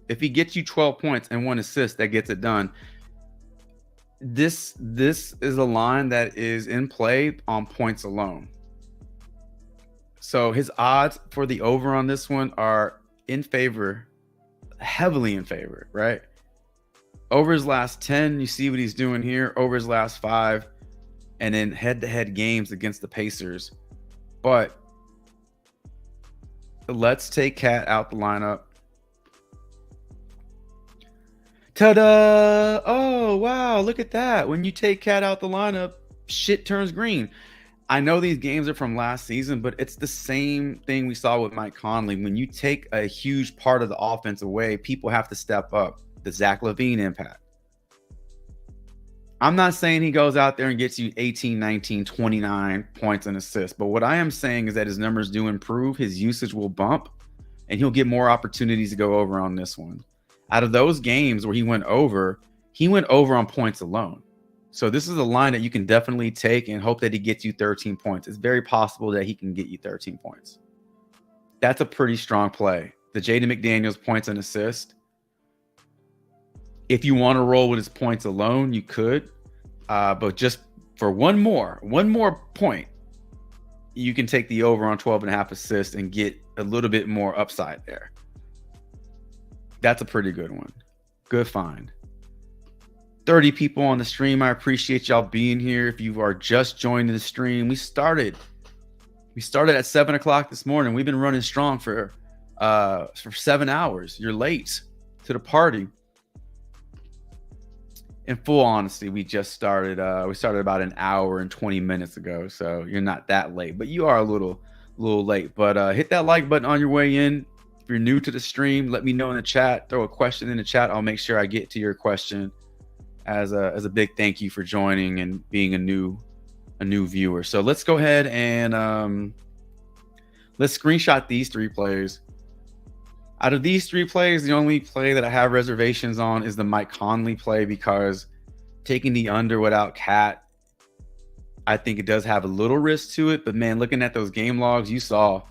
If he gets you 12 points and 1 assist, that gets it done. This is a line that is in play on points alone. So his odds for the over on this one are in favor, heavily in favor, right? Over his last 10, you see what he's doing here. Over his last 5, and then head-to-head games against the Pacers. But let's take Cat out the lineup. Ta-da! Oh, wow, look at that. When you take Cat out the lineup, shit turns green. I know these games are from last season, but it's the same thing we saw with Mike Conley. When you take a huge part of the offense away, people have to step up. The Zach LaVine impact. I'm not saying he goes out there and gets you 18, 19, 29 points and assists, but what I am saying is that his numbers do improve, his usage will bump, and he'll get more opportunities to go over on this one. Out of those games where he went over on points alone. So this is a line that you can definitely take and hope that he gets you 13 points. It's very possible that he can get you 13 points. That's a pretty strong play. The Jaden McDaniels points and assist. If you want to roll with his points alone, you could. But just for one more point, you can take the over on 12.5 assists and get a little bit more upside there. That's a pretty good one. Good find. 30 people on the stream. I appreciate y'all being here. If you are just joining the stream, we started at 7 o'clock this morning. We've been running strong for 7 hours. You're late to the party. In full honesty, we just started. We started about an hour and 20 minutes ago, so you're not that late, but you are a little late. But hit that like button on your way in. If you're new to the stream, let me know in the chat. Throw a question in the chat. I'll make sure I get to your question as a big thank you for joining and being a new viewer. So let's go ahead and let's screenshot these 3 plays. Out of these 3 plays, the only play that I have reservations on is the Mike Conley play, because taking the under without Cat, I think it does have a little risk to it. But man, looking at those game logs, you saw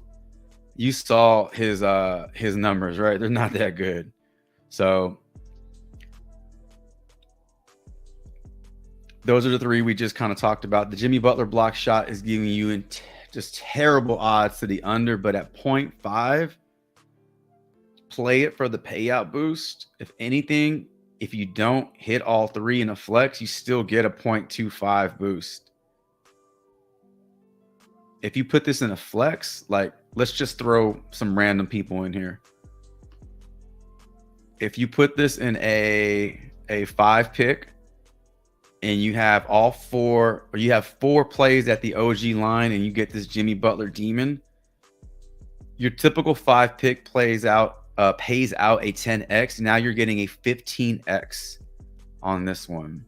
his numbers, right? They're not that good. So those are the 3 we just kind of talked about. The Jimmy Butler block shot is giving you just terrible odds to the under, but at 0.5, play it for the payout boost. If anything, if you don't hit all 3 in a flex, you still get a 0.25 boost. If you put this in a flex, like, let's just throw some random people in here. If you put this in a 5 pick and you have all 4, or you have 4 plays at the OG line and you get this Jimmy Butler demon, Your typical 5 pick pays out a 10x. Now you're getting a 15x on this one.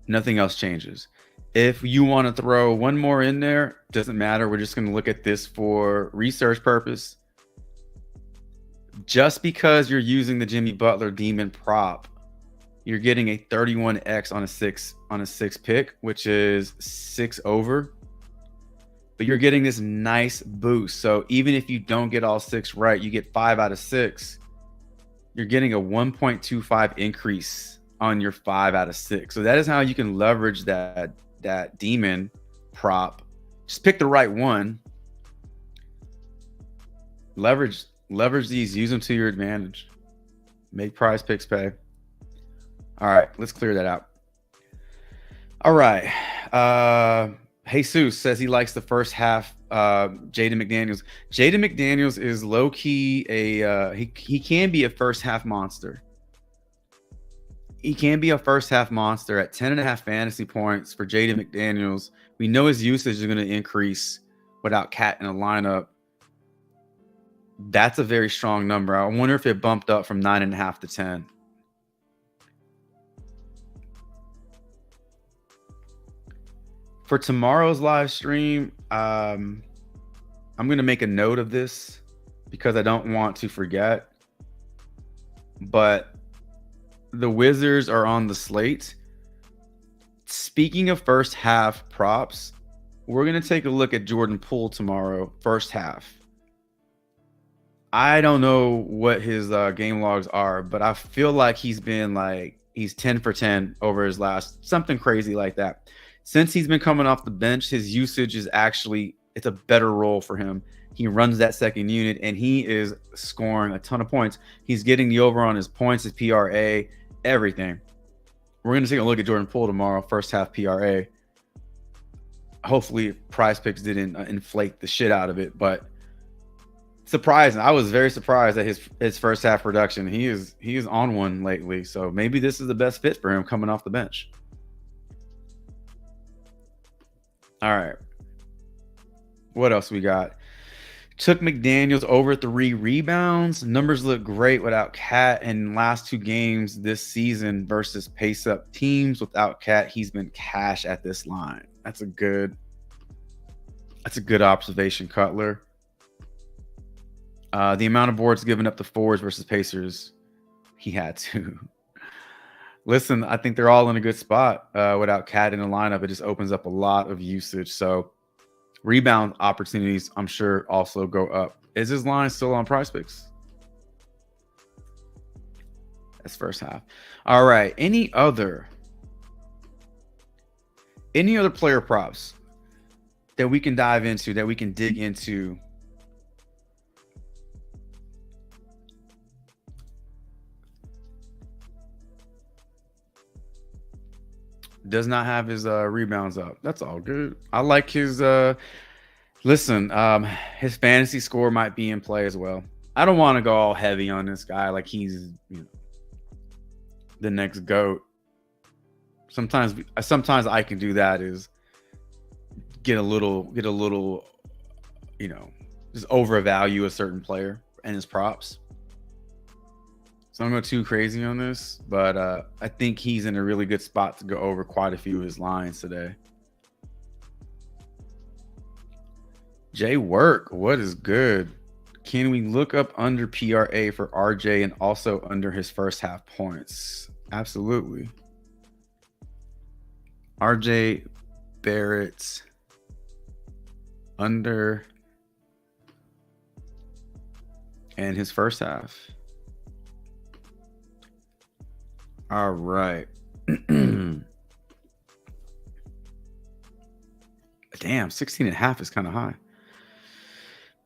Nothing else changes. If you want to throw one more in there, doesn't matter. We're just going to look at this for research purpose. Just because you're using the Jimmy Butler Demon prop, you're getting a 31x on a 6 pick, which is 6 over. But you're getting this nice boost. So even if you don't get all 6 right, you get 5 out of 6. You're getting a 1.25 increase on your 5 out of 6. So that is how you can leverage that demon prop. Just pick the right one. Leverage these, use them to your advantage. Make PrizePicks pay. All right, let's clear that out. All right. Jesus says he likes the first half. Jaden McDaniels. Jaden McDaniels is low-key he can be a first half monster. He can be a first half monster at 10.5 fantasy points for Jaden McDaniels. We know his usage is going to increase without Cat in a lineup. That's a very strong number. I wonder if it bumped up from 9.5 to 10. For tomorrow's live stream, I'm going to make a note of this because I don't want to forget. But the Wizards are on the slate. Speaking of first half props, we're going to take a look at Jordan Poole tomorrow, first half. I don't know what his game logs are, but I feel like he's 10 for 10 over his last, something crazy like that. Since he's been coming off the bench, his usage is it's a better role for him. He runs that second unit and he is scoring a ton of points. He's getting the over on his points, his PRA, everything. We're going to take a look at Jordan Poole tomorrow, first half PRA. Hopefully PrizePicks didn't inflate the shit out of it, but surprising. I was very surprised at his first half production. He is on one lately, so maybe this is the best fit for him coming off the bench. All right. What else we got? Took McDaniels over 3 rebounds. Numbers look great without Cat. In last 2 games this season versus pace-up teams without Cat, he's been cash at this line. That's a good observation, Cutler. The amount of boards given up to forwards versus Pacers, he had to. Listen, I think they're all in a good spot without Cat in the lineup. It just opens up a lot of usage. So rebound opportunities, I'm sure, also go up. Is his line still on PrizePicks? That's first half. All right. Any other player props that we can dive into, that we can dig into? Does not have his rebounds up. That's all good. I like his listen, his fantasy score might be in play as well. I don't want to go all heavy on this guy like he's the next GOAT. Sometimes I can do that, is get a little just overvalue a certain player and his props. So I'm not too crazy on this, but I think he's in a really good spot to go over quite a few of his lines today. Jay Work, what is good? Can we look up under PRA for RJ and also under his first half points? Absolutely. RJ Barrett under and his first half. All right. Damn, 16.5 is kind of high.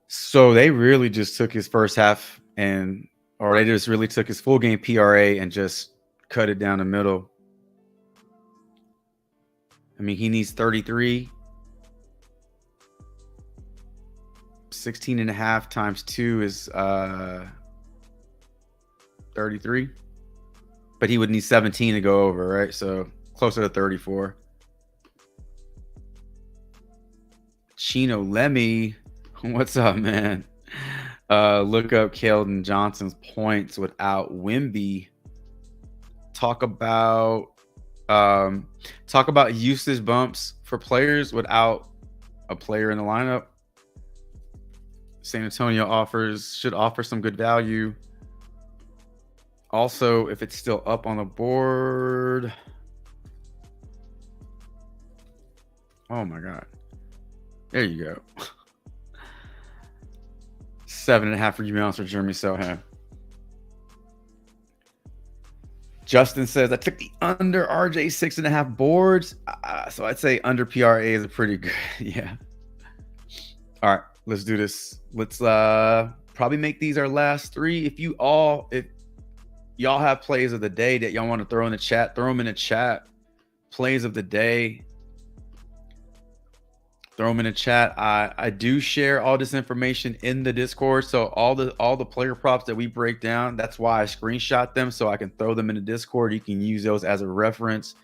So they really just took his first half or they just really took his full game PRA and just cut it down the middle. I mean, he needs 33. 16.5 times 2 is 33. But he would need 17 to go over, right? So closer to 34. Chino Lemmy, what's up, man? Look up Keldon Johnson's points without Wimby. Talk about usage bumps for players without a player in the lineup. San Antonio should offer some good value. Also, if it's still up on the board. Oh my God. There you go. 7.5 rebounds for Jeremy Sohan. Justin says, I took the under RJ 6.5 boards. So I'd say under PRA is a pretty good. Yeah. All right, let's do this. Let's probably make these our last 3. If y'all have plays of the day that y'all want to throw in the chat, throw them in the chat. Plays of the day. Throw them in the chat. I do share all this information in the Discord. So all the player props that we break down, that's why I screenshot them so I can throw them in the Discord. You can use those as a reference.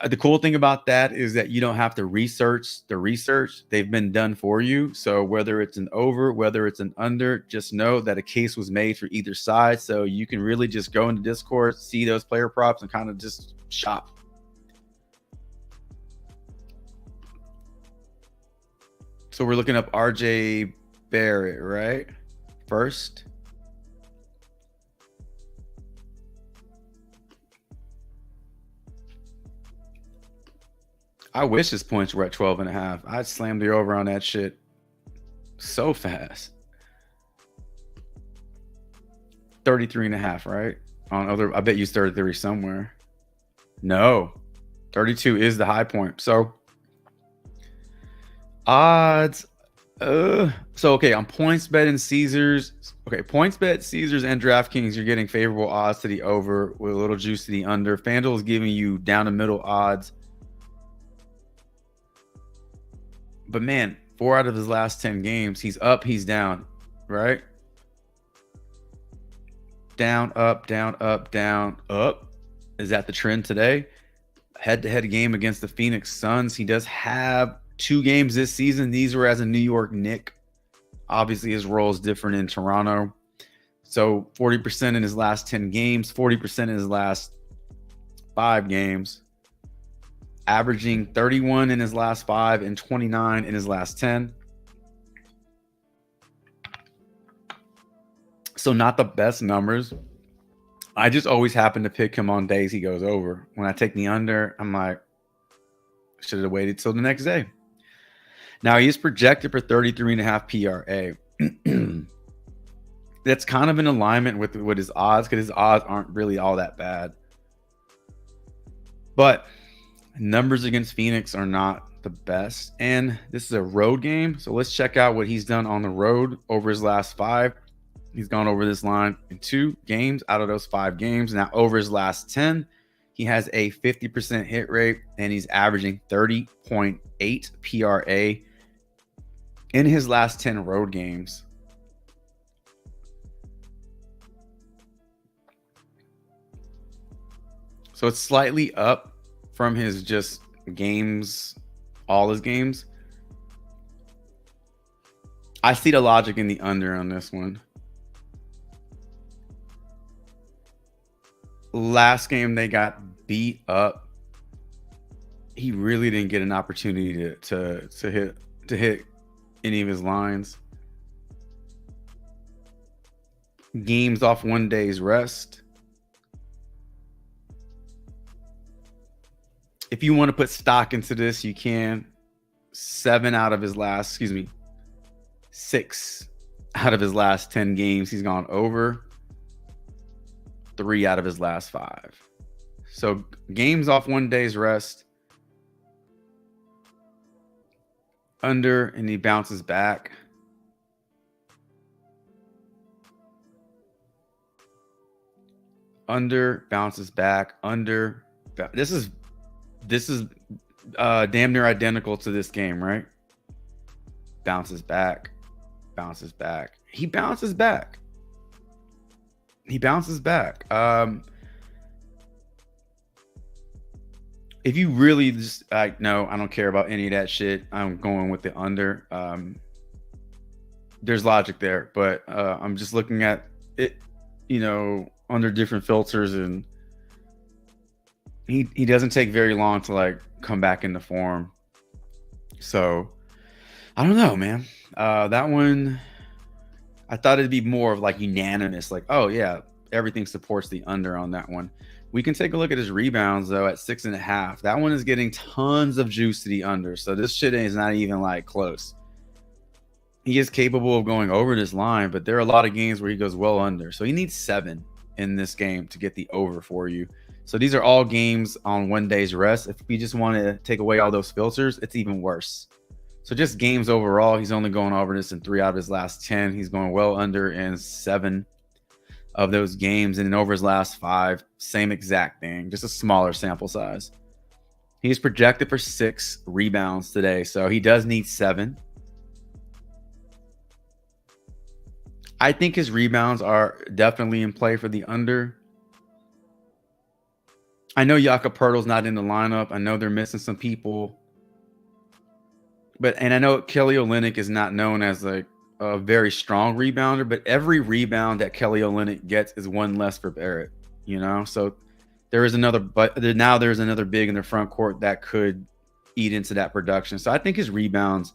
The cool thing about that is that you don't have to research the research. They've been done for you. So whether it's an over, whether it's an under, just know that a case was made for either side. So you can really just go into Discord, see those player props, and kind of just shop. So we're looking up RJ Barrett, right? First. I wish his points were at 12.5. I'd slam the over on that shit so fast. 33.5, right? I bet you 33 somewhere. No. 32 is the high point. So odds. Okay, on PointsBet and Caesars. Okay, PointsBet, Caesars, and DraftKings, you're getting favorable odds to the over with a little juice to the under. FanDuel is giving you down the middle odds. But man, 4 out of his last 10 games, he's up, he's down, right? Down, up, down, up, down, up. Is that the trend today? Head-to-head game against the Phoenix Suns. He does have 2 games this season. These were as a New York Knick. Obviously, his role is different in Toronto. So 40% in his last 10 games, 40% in his last 5 games. Averaging 31 in his last 5 and 29 in his last 10. So not the best numbers. I just always happen to pick him on days he goes over. When I take the under, I'm like, should have waited till the next day. Now he is projected for 33.5 PRA. That's kind of in alignment with his odds, because his odds aren't really all that bad. But numbers against Phoenix are not the best. And this is a road game. So let's check out what he's done on the road over his last 5. He's gone over this line in 2 games out of those 5 games. Now over his last 10, he has a 50% hit rate, and he's averaging 30.8 PRA in his last 10 road games. So it's slightly up from his just games, all his games. I see the logic in the under on this one. Last game they got beat up. He really didn't get an opportunity to hit any of his lines. Games off 1 day's rest. If you want to put stock into this, you can. 6 out of his last 10 games, he's gone over. 3 out of his last 5. So games off 1 day's rest. Under, and he bounces back. Under, bounces back. Under. This is damn near identical to this game, right? Bounces back. Bounces back. He bounces back. He bounces back. if you really just like, no, I don't care about any of that shit, I'm going with the under. There's logic there, but I'm just looking at it, under different filters, and he doesn't take very long to like come back into form. So I don't know, man. That one, I thought it'd be more of like unanimous, like, oh yeah, everything supports the under on that one. We can take a look at his rebounds though at 6.5. That one is getting tons of juice to the under. So this shit is not even like close. He is capable of going over this line, but there are a lot of games where he goes well under. So he needs 7 in this game to get the over for you. So these are all games on 1 day's rest. If we just want to take away all those filters, it's even worse. So just games overall, he's only going over this in 3 out of his last 10. He's going well under in 7 of those games, and then over his last 5, same exact thing, just a smaller sample size. He's projected for 6 rebounds today, so he does need 7. I think his rebounds are definitely in play for the under. I know JOCKMKT's not in the lineup. I know they're missing some people. And I know Kelly Olynyk is not known as like a very strong rebounder, but every rebound that Kelly Olynyk gets is one less for Barrett, So there is another, but now there's another big in the front court that could eat into that production. So I think his rebounds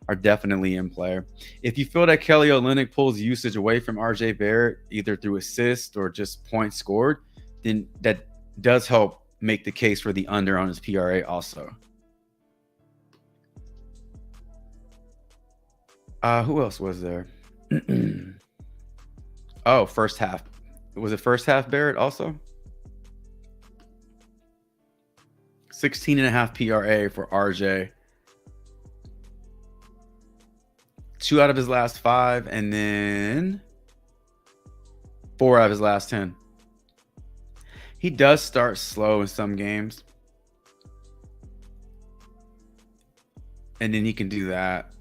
are definitely in play. If you feel that Kelly Olynyk pulls usage away from RJ Barrett, either through assist or just points scored, then that does help make the case for the under on his PRA also. Who else was there? Oh, first half. Was it first half Barrett also? 16.5 PRA for RJ. 2 out of his last 5, and then 4 out of his last 10. He does start slow in some games, and then he can do that.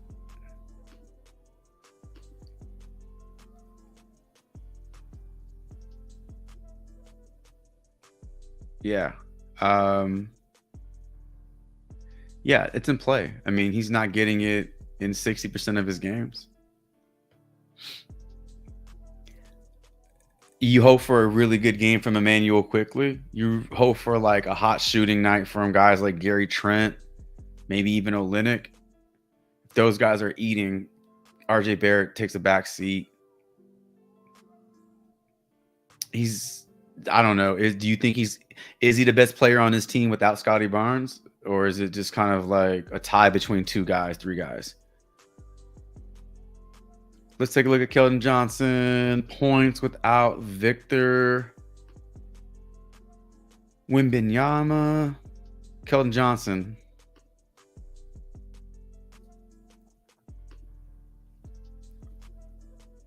Yeah. Yeah, it's in play. I mean, he's not getting it in 60% of his games. You hope for a really good game from Emmanuel quickly. You hope for like a hot shooting night from guys like Gary Trent, maybe even Olynyk. If those guys are eating, RJ Barrett takes a back seat. I don't know. Do you think is he the best player on his team without Scotty Barnes? Or is it just kind of like a tie between 2 guys, 3 guys? Let's take a look at Keldon Johnson. Points without Victor Wembanyama. Keldon Johnson.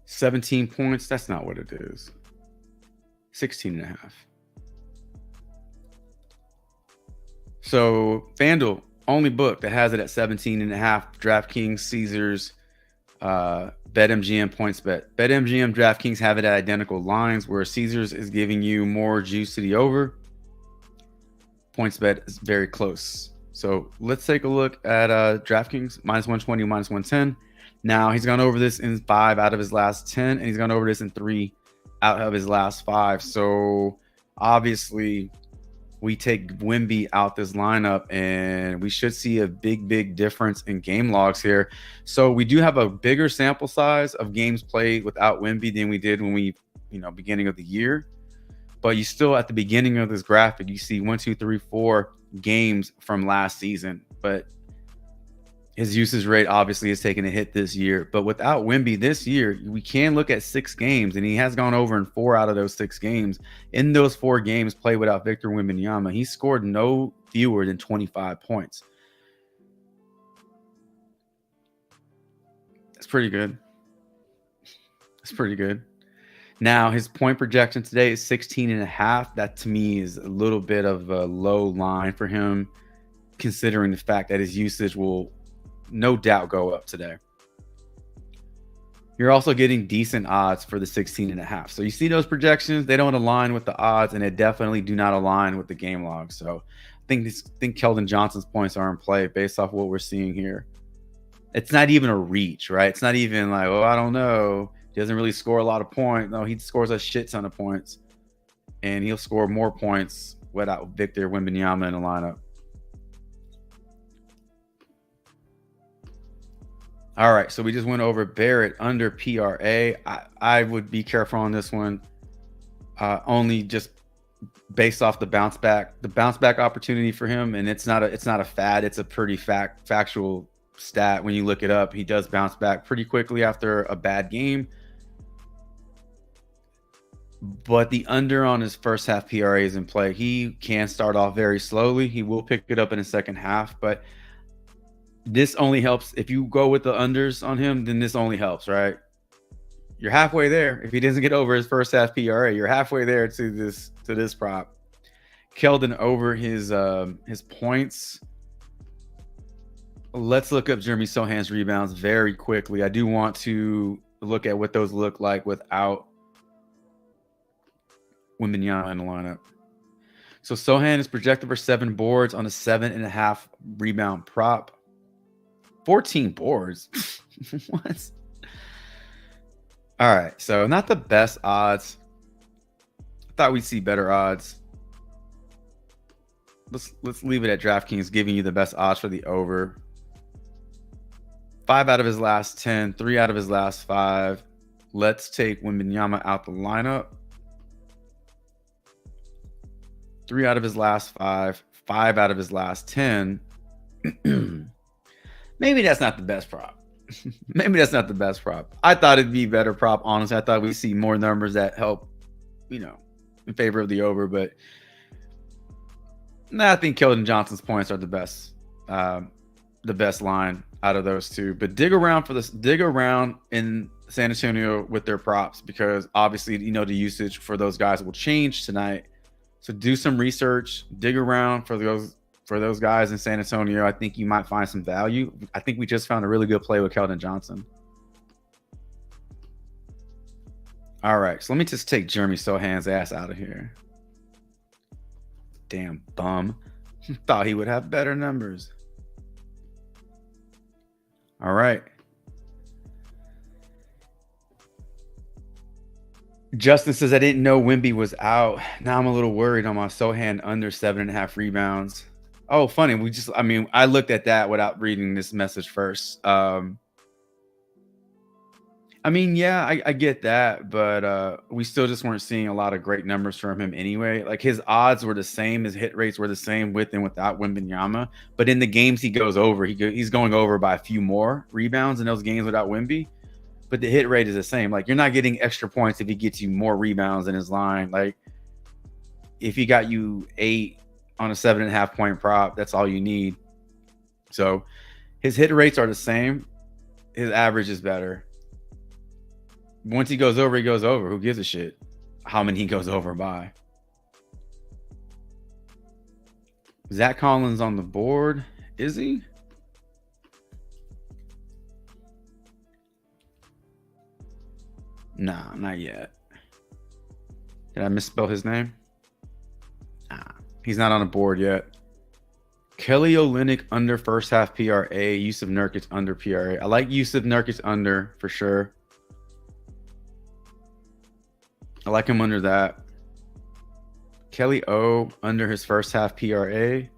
$17 points. That's not what it is. 16.5. So FanDuel, only book that has it at 17.5. DraftKings, Caesars, BetMGM, PointsBet. BetMGM, DraftKings have it at identical lines, where Caesars is giving you more juice to the over. PointsBet is very close. So let's take a look at DraftKings, -120, -110. Now he's gone over this in 5 out of his last 10, and he's gone over this in 3 out of his last 5. So obviously we take Wemby out this lineup, and we should see a big difference in game logs here. So we do have a bigger sample size of games played without Wemby than we did when we, beginning of the year. But you still, at the beginning of this graphic, you see 1, 2, 3, 4 games from last season. But his usage rate obviously has taken a hit this year. But without Wemby this year, we can look at 6 games, and he has gone over in 4 out of those 6 games. In those 4 games played without Victor Wembanyama, he scored no fewer than 25 points. That's pretty good. That's pretty good. Now, his point projection today is 16.5. That, to me, is a little bit of a low line for him, considering the fact that his usage will no doubt go up today. You're also getting decent odds for the 16.5. So you see those projections, they don't align with the odds, and they definitely do not align with the game log. So think Keldon Johnson's points are in play based off what we're seeing here. It's not even a reach, right? It's not even like, oh, I don't know. He doesn't really score a lot of points. No, he scores a shit ton of points. And he'll score more points without Victor Wembanyama in the lineup. All right, so we just went over Barrett under PRA. I would be careful on this one. Only just based off the bounce back opportunity for him, and it's not a fad. It's a pretty factual stat when you look it up. He does bounce back pretty quickly after a bad game. But the under on his first half PRA is in play. He can start off very slowly. He will pick it up in the second half, but this only helps if you go with the unders on him. Then this only helps, right? You're halfway there. If he doesn't get over his first half PRA, you're halfway there to this prop. Keldon over his points. Let's look up Jeremy Sohan's rebounds very quickly. I do want to look at what those look like without Wembanyama in the lineup. So Sohan is projected for 7 boards on a 7.5 rebound prop. 14 boards. What? All right, so not the best odds. I thought we'd see better odds. Let's leave it at DraftKings giving you the best odds for the over. 5 out of his last 10, 3 out of his last 5. Let's take Wembanyama out the lineup. 3 out of his last 5, 5 out of his last 10. Maybe that's not the best prop. Maybe that's not the best prop. I thought it'd be better prop, honestly. I thought we'd see more numbers that help, in favor of the over. But I think Keldon Johnson's points are the best line out of those two. But dig around in San Antonio with their props, because obviously, the usage for those guys will change tonight. So do some research, dig around for those guys in San Antonio. I think you might find some value. I think we just found a really good play with Keldon Johnson. All right, so let me just take Jeremy Sohan's ass out of here. Damn bum. Thought he would have better numbers. All right. Justin says, I didn't know Wemby was out. Now I'm a little worried on my Sohan under 7.5 rebounds. Oh, funny. I looked at that without reading this message first. I get that, but we still just weren't seeing a lot of great numbers from him anyway. Like, his odds were the same, his hit rates were the same with and without Wembanyama. But in the games he goes over, he's going over by a few more rebounds in those games without Wemby. But the hit rate is the same. Like, you're not getting extra points if he gets you more rebounds in his line. Like, if he got you 8 on a 7.5 point prop, that's all you need. So his hit rates are the same. His average is better. Once he goes over, he goes over. Who gives a shit how many he goes over by? Zach Collins on the board. Is he? Nah, not yet. Did I misspell his name? Nah, he's not on the board yet. Kelly Olynyk under first half PRA. Yusuf Nurkic under PRA. I like Yusuf Nurkic under for sure. I like him under that. Kelly O under his first half PRA.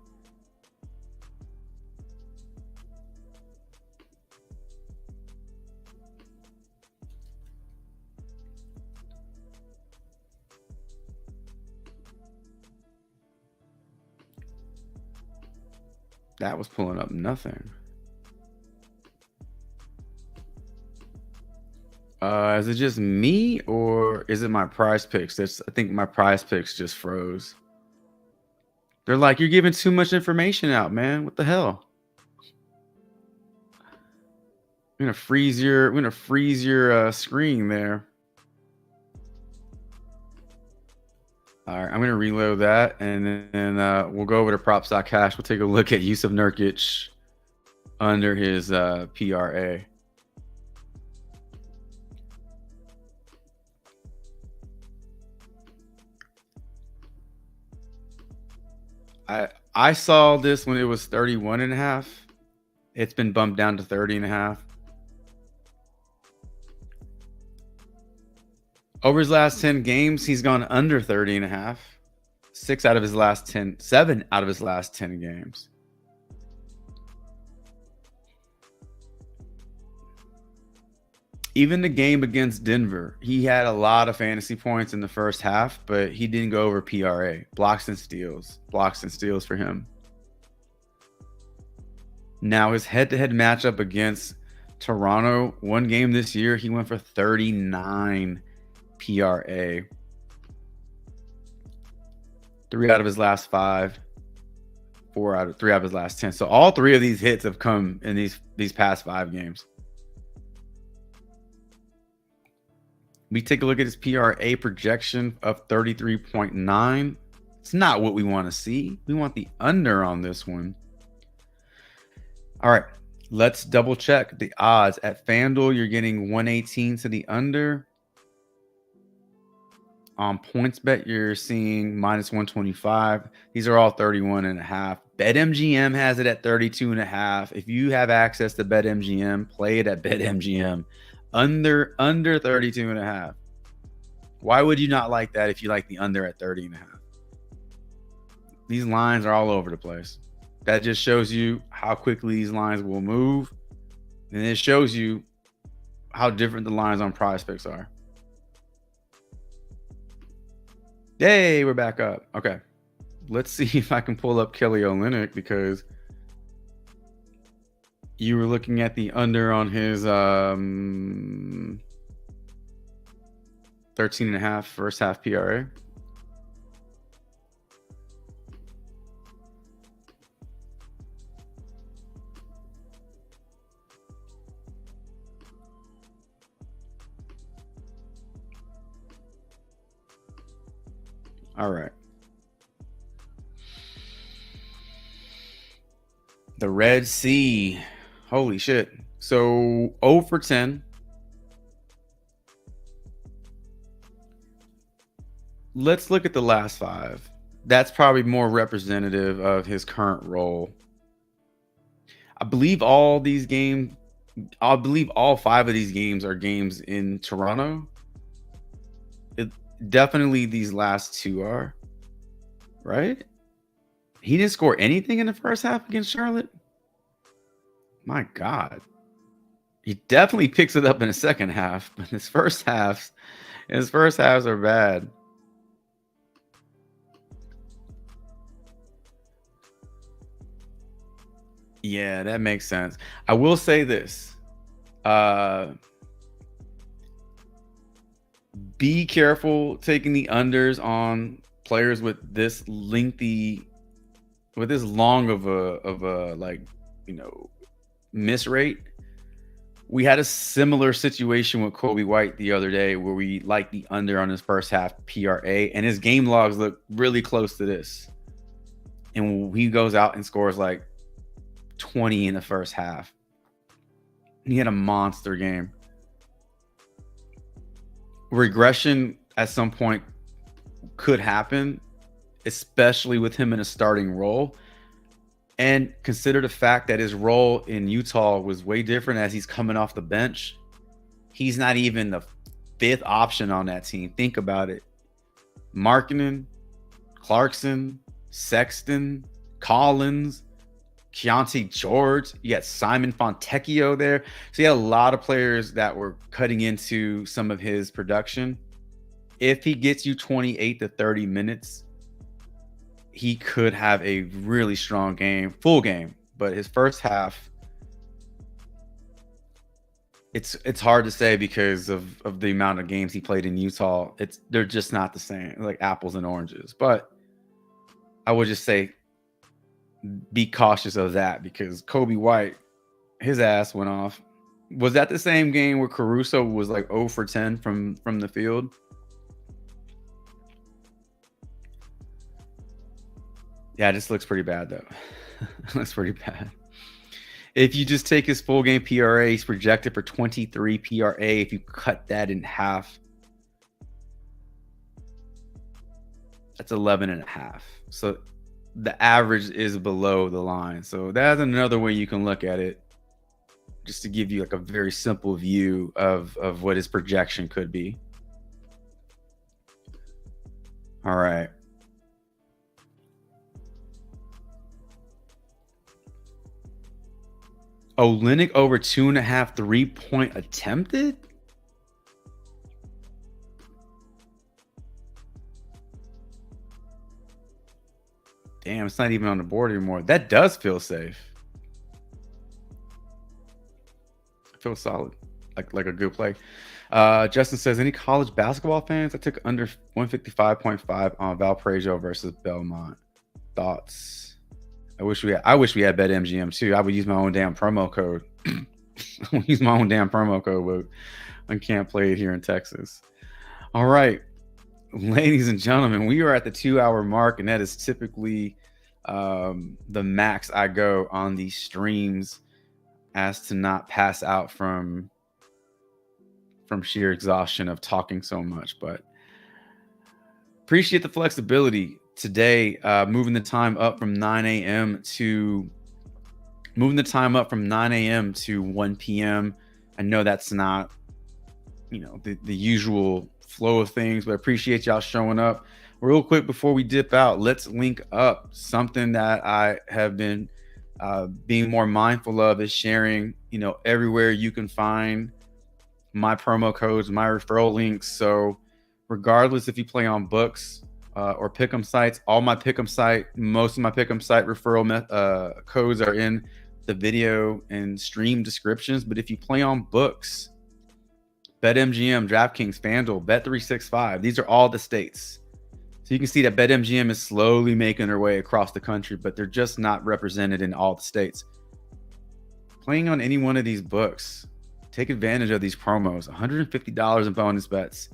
That was pulling up nothing. Is it just me, or is it my PrizePicks? I think my PrizePicks just froze. They're like, you're giving too much information out, man. What the hell? I'm gonna freeze your screen there. All right, I'm gonna reload that, and then we'll go over to props.cash. We'll take a look at Yusuf Nurkic under his PRA. I saw this when it was 31.5. It's been bumped down to 30.5. Over his last 10 games, he's gone under 30.5. 7 out of his last 10 games. Even the game against Denver, he had a lot of fantasy points in the first half, but he didn't go over PRA. Blocks and steals for him. Now his head-to-head matchup against Toronto, one game this year, he went for 39 PRA. 3 out of his last 5. 3 out of his last 10. So all 3 of these hits have come in these past 5 games. We take a look at his PRA projection of 33.9. It's not what we want to see. We want the under on this one. All right, let's double check the odds. At FanDuel, you're getting 118 to the under. On PointsBet, you're seeing minus 125. These are all 31.5. BetMGM has it at 32.5. If you have access to BetMGM, play it at BetMGM. Under 32.5. Why would you not like that if you like the under at 30.5? These lines are all over the place. That just shows you how quickly these lines will move. And it shows you how different the lines on PrizePicks are. Yay, we're back up. Okay. Let's see if I can pull up Kelly Olynyk, because you were looking at the under on his 13.5 first half PRA. All right. The Red Sea. Holy shit. So 0 for 10. Let's look at the last 5. That's probably more representative of his current role. I believe all 5 of these games are games in Toronto. Definitely these last 2 are, right? He didn't score anything in the first half against Charlotte. My God. He definitely picks it up in the second half, but his first halves are bad. Yeah, that makes sense. I will say this. Be careful taking the unders on players with this long of a miss rate. We had a similar situation with Kobe White the other day where we liked the under on his first half PRA, and his game logs look really close to this. And he goes out and scores like 20 in the first half. He had a monster game. Regression at some point could happen, especially with him in a starting role. And consider the fact that his role in Utah was way different as he's coming off the bench. He's not even the 5th option on that team. Think about it. Markkanen, Clarkson, Sexton, Collins, Keontae George. You got Simon Fontecchio there. So you had a lot of players that were cutting into some of his production. If he gets you 28 to 30 minutes, he could have a really strong game, full game. But his first half, it's hard to say because of the amount of games he played in Utah. They're just not the same, like apples and oranges. But I would just say be cautious of that, because Kobe White, his ass went off. Was that the same game where Caruso was like 0 for 10 from the field? Yeah, this looks pretty bad though. Looks pretty bad. If you just take his full game PRA, he's projected for 23 PRA. If you cut that in half, that's 11.5. So the average is below the line. So that's another way you can look at it, just to give you like a very simple view of what his projection could be. All right. Olynyk over 2.5 3-point attempted. Damn, it's not even on the board anymore. That does feel safe. I feel solid, like a good play. Justin says, any college basketball fans? I took under 155.5 on Valparaiso versus Belmont. Thoughts? I wish we had BetMGM too. I would use my own damn promo code. I would use my own damn promo code, but I can't play it here in Texas. All right, ladies and gentlemen, we are at the 2-hour mark, and that is typically the max I go on these streams, as to not pass out from sheer exhaustion of talking so much. But appreciate the flexibility today, moving the time up from 9 a.m. to 1 p.m. I know that's not, the usual flow of things, but I appreciate y'all showing up. Real quick before we dip out, let's link up. Something that I have been being more mindful of is sharing, everywhere you can find my promo codes, my referral links. So regardless if you play on books or pick'em sites, most of my pick'em site referral codes are in the video and stream descriptions. But if you play on books, BetMGM, DraftKings, FanDuel, Bet365, these are all the states. So you can see that BetMGM is slowly making their way across the country, but they're just not represented in all the states. Playing on any one of these books, take advantage of these promos. $150 in bonus bets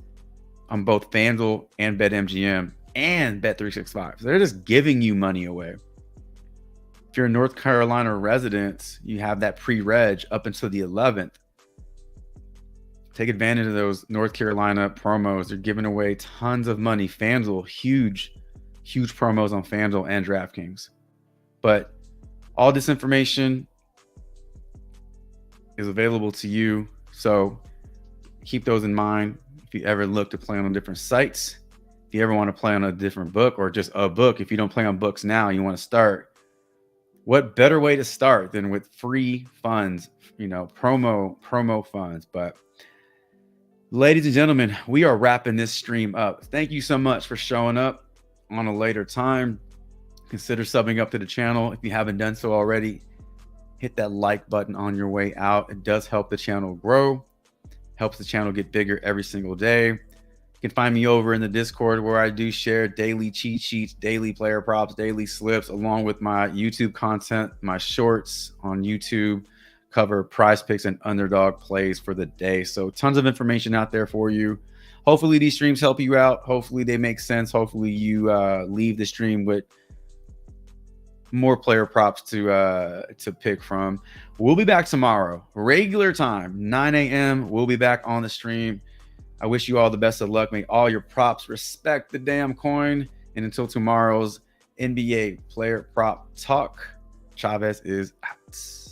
on both FanDuel and BetMGM and Bet365. So they're just giving you money away. If you're a North Carolina resident, you have that pre-reg up until the 11th. Take advantage of those North Carolina promos. They're giving away tons of money. FanDuel, huge promos on FanDuel and DraftKings. But all this information is available to you. So keep those in mind. If you ever look to play on different sites, if you ever want to play on a different book or just a book, if you don't play on books now, you want to start, what better way to start than with free funds, promo funds. But ladies and gentlemen, we are wrapping this stream up. Thank you so much for showing up on a later time. Consider subbing up to the channel if you haven't done so already. Hit that like button on your way out. It does help the channel grow, helps the channel get bigger every single day. You can find me over in the Discord, where I do share daily cheat sheets, daily player props, daily slips, along with my YouTube content. My shorts on YouTube cover PrizePicks and underdog plays for the day. So tons of information out there for you. Hopefully these streams help you out. Hopefully they make sense. Hopefully you leave the stream with more player props to pick from. We'll be back tomorrow, regular time, 9 a.m. We'll be back on the stream. I wish you all the best of luck. May all your props respect the damn coin. And until tomorrow's NBA player prop talk, Chavez is out.